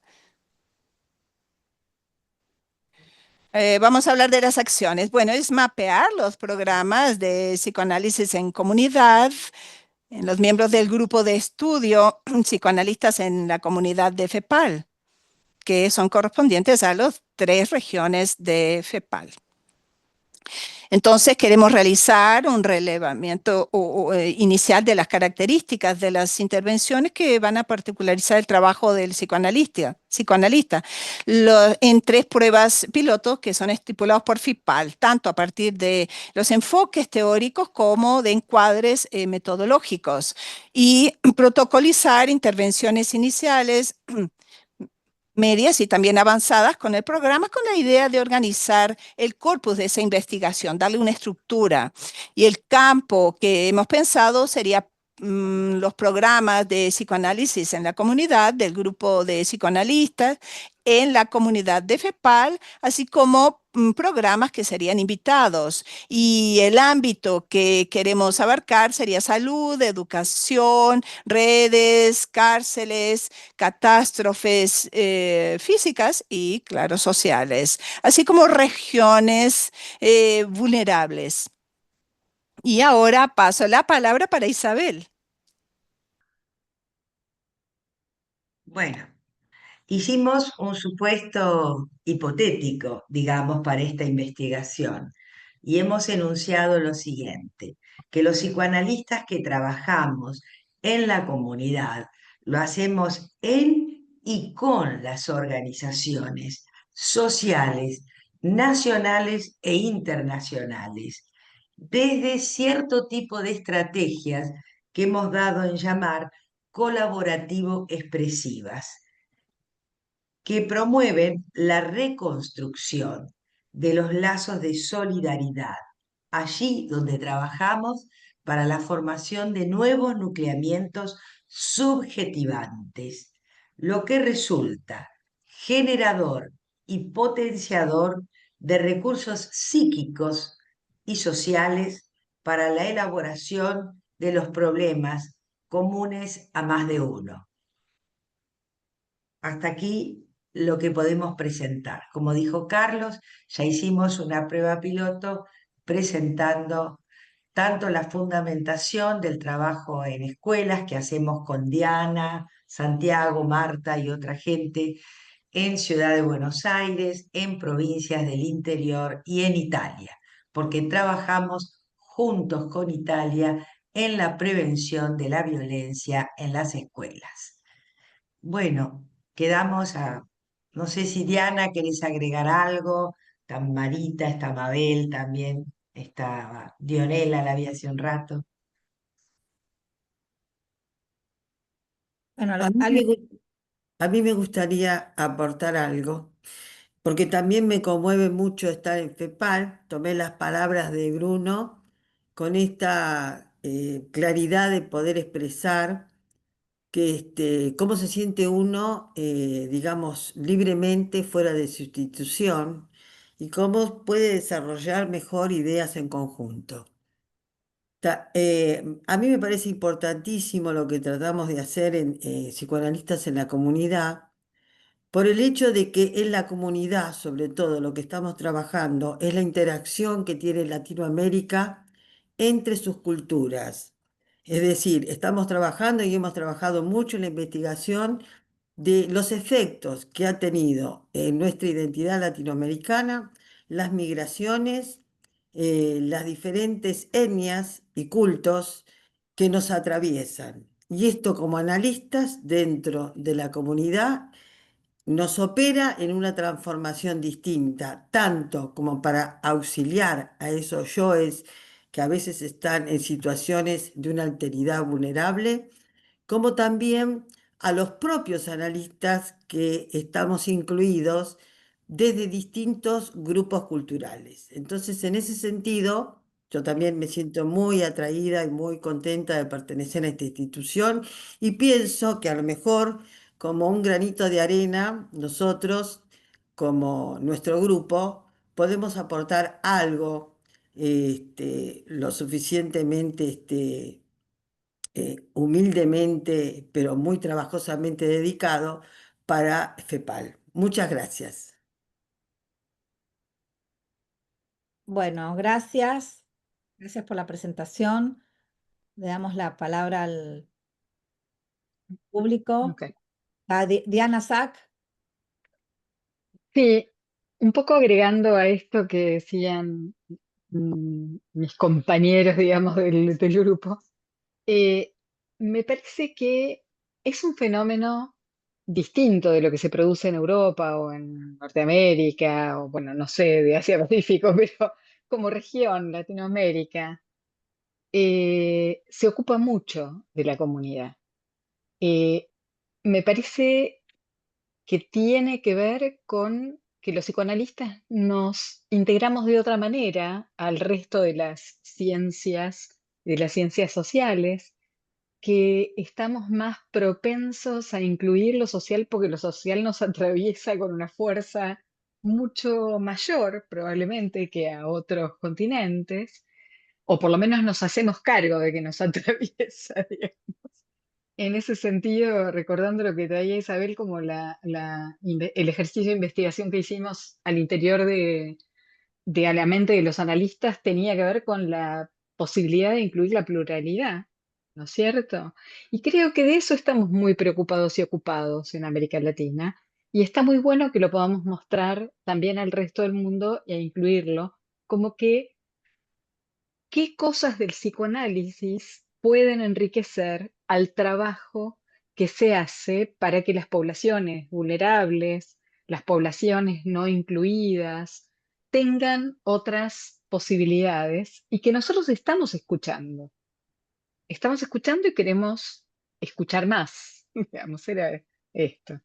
Vamos a hablar de las acciones. Bueno, es mapear los programas de psicoanálisis en comunidad, en los miembros del grupo de estudio psicoanalistas en la comunidad de FEPAL, que son correspondientes a las 3 regiones de FEPAL. Entonces, queremos realizar un relevamiento inicial de las características de las intervenciones que van a particularizar el trabajo del psicoanalista. En 3 pruebas pilotos que son estipulados por FIPAL, tanto a partir de los enfoques teóricos como de encuadres metodológicos, y protocolizar intervenciones iniciales, medias y también avanzadas con el programa, con la idea de organizar el corpus de esa investigación, darle una estructura. Y el campo que hemos pensado sería los programas de psicoanálisis en la comunidad, del grupo de psicoanalistas, en la comunidad de FEPAL, así como programas que serían invitados. Y el ámbito que queremos abarcar sería salud, educación, redes, cárceles, catástrofes físicas y, claro, sociales, así como regiones vulnerables. Y ahora paso la palabra para Isabel. Bueno, hicimos un supuesto hipotético, digamos, para esta investigación y hemos enunciado lo siguiente, que los psicoanalistas que trabajamos en la comunidad lo hacemos en y con las organizaciones sociales, nacionales e internacionales, desde cierto tipo de estrategias que hemos dado en llamar colaborativo-expresivas, que promueven la reconstrucción de los lazos de solidaridad, allí donde trabajamos para la formación de nuevos nucleamientos subjetivantes, lo que resulta generador y potenciador de recursos psíquicos y sociales para la elaboración de los problemas comunes a más de uno. Hasta aquí lo que podemos presentar. Como dijo Carlos, ya hicimos una prueba piloto presentando tanto la fundamentación del trabajo en escuelas que hacemos con Diana, Santiago, Marta y otra gente en Ciudad de Buenos Aires, en provincias del interior y en Italia, porque trabajamos juntos con Italia en la prevención de la violencia en las escuelas. Bueno, quedamos a, no sé si Diana querés agregar algo, está Marita, está Mabel también, está Dionela, la vi hace un rato. Bueno, A mí, a mí me gustaría aportar algo, porque también me conmueve mucho estar en FEPAL. Tomé las palabras de Bruno con esta claridad de poder expresar que cómo se siente uno, digamos, libremente fuera de su institución y cómo puede desarrollar mejor ideas en conjunto. A mí me parece importantísimo lo que tratamos de hacer en psicoanalistas en la comunidad, por el hecho de que en la comunidad, sobre todo, lo que estamos trabajando es la interacción que tiene Latinoamérica entre sus culturas. Es decir, estamos trabajando y hemos trabajado mucho en la investigación de los efectos que ha tenido en nuestra identidad latinoamericana las migraciones, las diferentes etnias y cultos que nos atraviesan. Y esto como analistas dentro de la comunidad nos opera en una transformación distinta, tanto como para auxiliar a esos yoes que a veces están en situaciones de una alteridad vulnerable, como también a los propios analistas que estamos incluidos desde distintos grupos culturales. Entonces, en ese sentido, yo también me siento muy atraída y muy contenta de pertenecer a esta institución y pienso que a lo mejor, como un granito de arena, nosotros, como nuestro grupo, podemos aportar algo lo suficientemente humildemente, pero muy trabajosamente dedicado para FEPAL. Muchas gracias. Bueno, gracias. Gracias por la presentación. Le damos la palabra al público. Ok. A Diana Sack. Sí, un poco agregando a esto que decían mis compañeros, digamos, del grupo, me parece que es un fenómeno distinto de lo que se produce en Europa o en Norteamérica, o bueno, no sé, de Asia-Pacífico, pero como región, Latinoamérica, se ocupa mucho de la comunidad. Me parece que tiene que ver con que los psicoanalistas nos integramos de otra manera al resto de las ciencias sociales, que estamos más propensos a incluir lo social porque lo social nos atraviesa con una fuerza mucho mayor probablemente que a otros continentes, o por lo menos nos hacemos cargo de que nos atraviesa, digamos. En ese sentido, recordando lo que traía Isabel como el ejercicio de investigación que hicimos al interior de a la mente de los analistas tenía que ver con la posibilidad de incluir la pluralidad, ¿no es cierto? Y creo que de eso estamos muy preocupados y ocupados en América Latina, y está muy bueno que lo podamos mostrar también al resto del mundo e incluirlo, como que qué cosas del psicoanálisis pueden enriquecer al trabajo que se hace para que las poblaciones vulnerables, las poblaciones no incluidas, tengan otras posibilidades y que nosotros estamos escuchando. Estamos escuchando y queremos escuchar más. Digamos, era esto.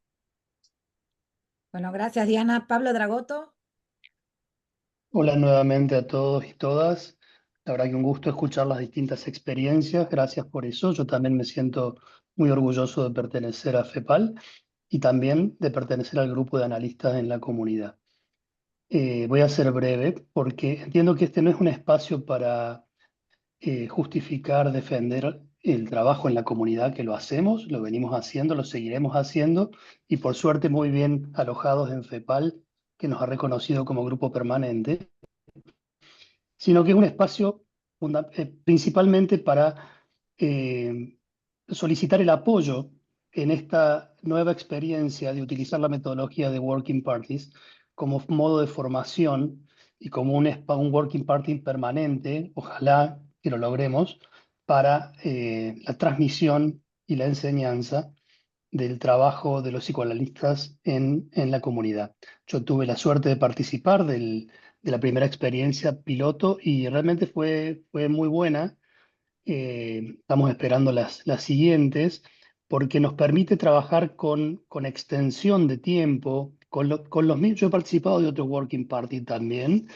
Bueno, gracias Diana. Pablo Dragoto. Hola nuevamente a todos y todas. La verdad que un gusto escuchar las distintas experiencias. Gracias por eso. Yo también me siento muy orgulloso de pertenecer a FEPAL y también de pertenecer al grupo de analistas en la comunidad. Voy a ser breve porque entiendo que este no es un espacio para justificar, defender el trabajo en la comunidad, que lo hacemos, lo venimos haciendo, lo seguiremos haciendo y por suerte muy bien alojados en FEPAL, que nos ha reconocido como grupo permanente, sino que es un espacio principalmente para solicitar el apoyo en esta nueva experiencia de utilizar la metodología de Working Parties como modo de formación y como un Working Party permanente, ojalá que lo logremos, para la transmisión y la enseñanza del trabajo de los psicoanalistas en la comunidad. Yo tuve la suerte de participar de la primera experiencia piloto y realmente fue muy buena. Estamos esperando las siguientes porque nos permite trabajar con extensión de tiempo, con los mismos. Yo he participado de otro Working Party también,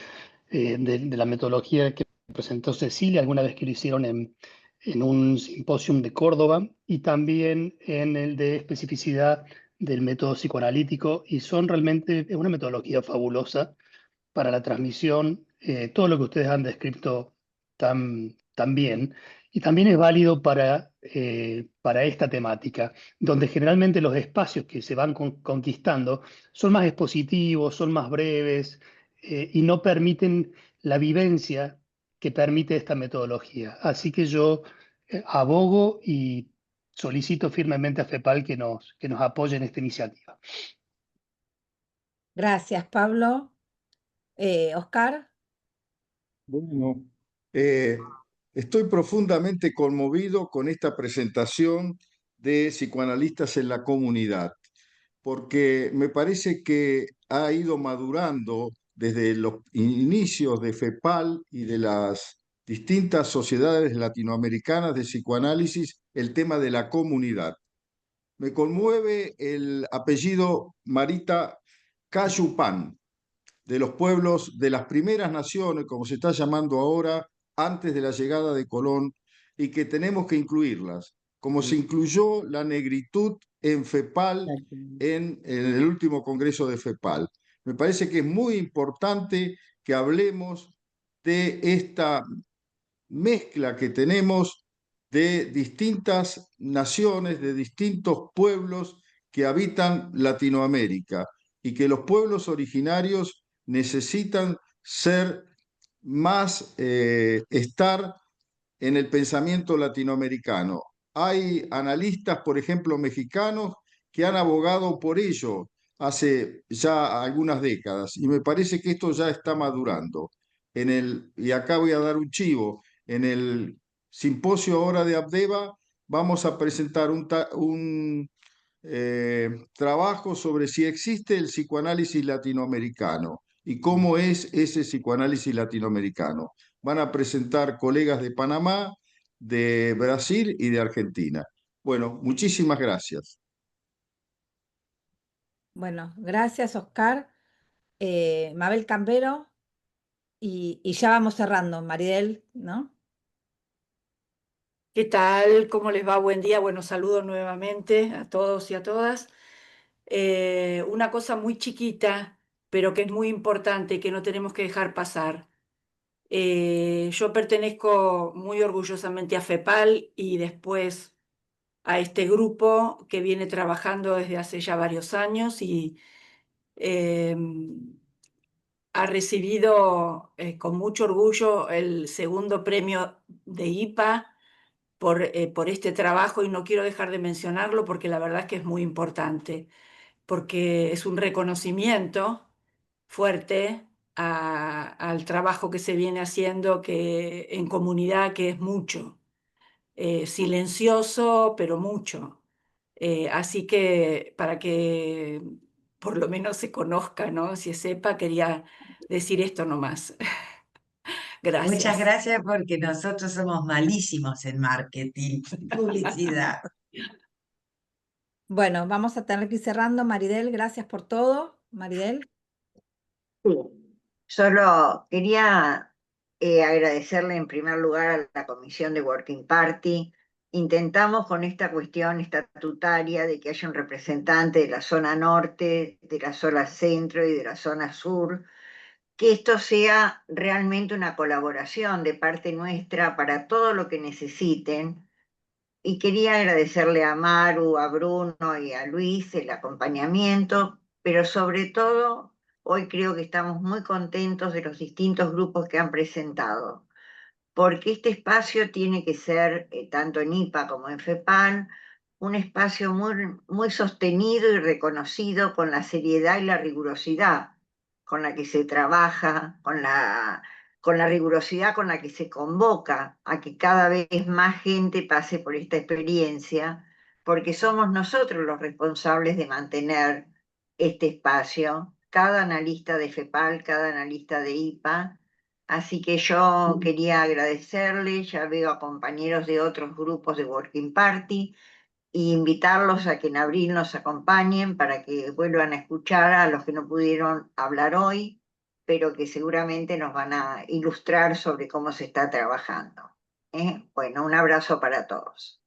de la metodología que presentó Cecilia, alguna vez que lo hicieron en un simposium de Córdoba y también en el de especificidad del método psicoanalítico, y son realmente una metodología fabulosa para la transmisión, todo lo que ustedes han descrito tan bien, y también es válido para esta temática, donde generalmente los espacios que se van conquistando son más expositivos, son más breves, y no permiten la vivencia que permite esta metodología. Así que yo abogo y solicito firmemente a FEPAL que nos apoye en esta iniciativa. Gracias, Pablo. Oscar. Bueno, estoy profundamente conmovido con esta presentación de psicoanalistas en la comunidad, porque me parece que ha ido madurando desde los inicios de FEPAL y de las distintas sociedades latinoamericanas de psicoanálisis el tema de la comunidad. Me conmueve el apellido Marita Cayupán, de los pueblos de las primeras naciones, como se está llamando ahora, antes de la llegada de Colón, y que tenemos que incluirlas, como se incluyó la negritud en FEPAL en el último congreso de FEPAL. Me parece que es muy importante que hablemos de esta mezcla que tenemos de distintas naciones, de distintos pueblos que habitan Latinoamérica y que los pueblos originarios necesitan ser más, estar en el pensamiento latinoamericano. Hay analistas, por ejemplo, mexicanos, que han abogado por ello hace ya algunas décadas y me parece que esto ya está madurando. Y acá voy a dar un chivo, en el simposio ahora de Abdeva vamos a presentar un trabajo sobre si existe el psicoanálisis latinoamericano y cómo es ese psicoanálisis latinoamericano. Van a presentar colegas de Panamá, de Brasil y de Argentina. Bueno, muchísimas gracias. Bueno, gracias, Oscar. Mabel Cambero, y ya vamos cerrando, Maridel, ¿no? ¿Qué tal? ¿Cómo les va? Buen día. Bueno, saludo nuevamente a todos y a todas. Una cosa muy chiquita, pero que es muy importante y que no tenemos que dejar pasar. Yo pertenezco muy orgullosamente a FEPAL y después a este grupo que viene trabajando desde hace ya varios años y ha recibido con mucho orgullo el segundo premio de IPA por este trabajo, y no quiero dejar de mencionarlo porque la verdad es que es muy importante, porque es un reconocimiento fuerte al trabajo que se viene haciendo en comunidad, que es mucho, silencioso, pero mucho. Así que para que por lo menos se conozca, ¿no? Se sepa, quería decir esto nomás. Muchas Gracias. gracias porque nosotros somos malísimos en marketing, publicidad. Bueno, vamos a tener que ir cerrando. Maridel, gracias por todo. Maridel. Sí. Solo quería agradecerle en primer lugar a la Comisión de Working Party. Intentamos con esta cuestión estatutaria de que haya un representante de la zona norte, de la zona centro y de la zona sur, que esto sea realmente una colaboración de parte nuestra para todo lo que necesiten. Y quería agradecerle a Maru, a Bruno y a Luis el acompañamiento, pero sobre todo hoy creo que estamos muy contentos de los distintos grupos que han presentado, porque este espacio tiene que ser, tanto en IPA como en FEPAL, un espacio muy sostenido y reconocido con la seriedad y la rigurosidad con la que se trabaja, con la rigurosidad con la que se convoca a que cada vez más gente pase por esta experiencia, porque somos nosotros los responsables de mantener este espacio, cada analista de FEPAL, cada analista de IPA. Así que yo quería agradecerle, ya veo a compañeros de otros grupos de Working Party, y invitarlos a que en abril nos acompañen para que vuelvan a escuchar a los que no pudieron hablar hoy, pero que seguramente nos van a ilustrar sobre cómo se está trabajando. Bueno, un abrazo para todos.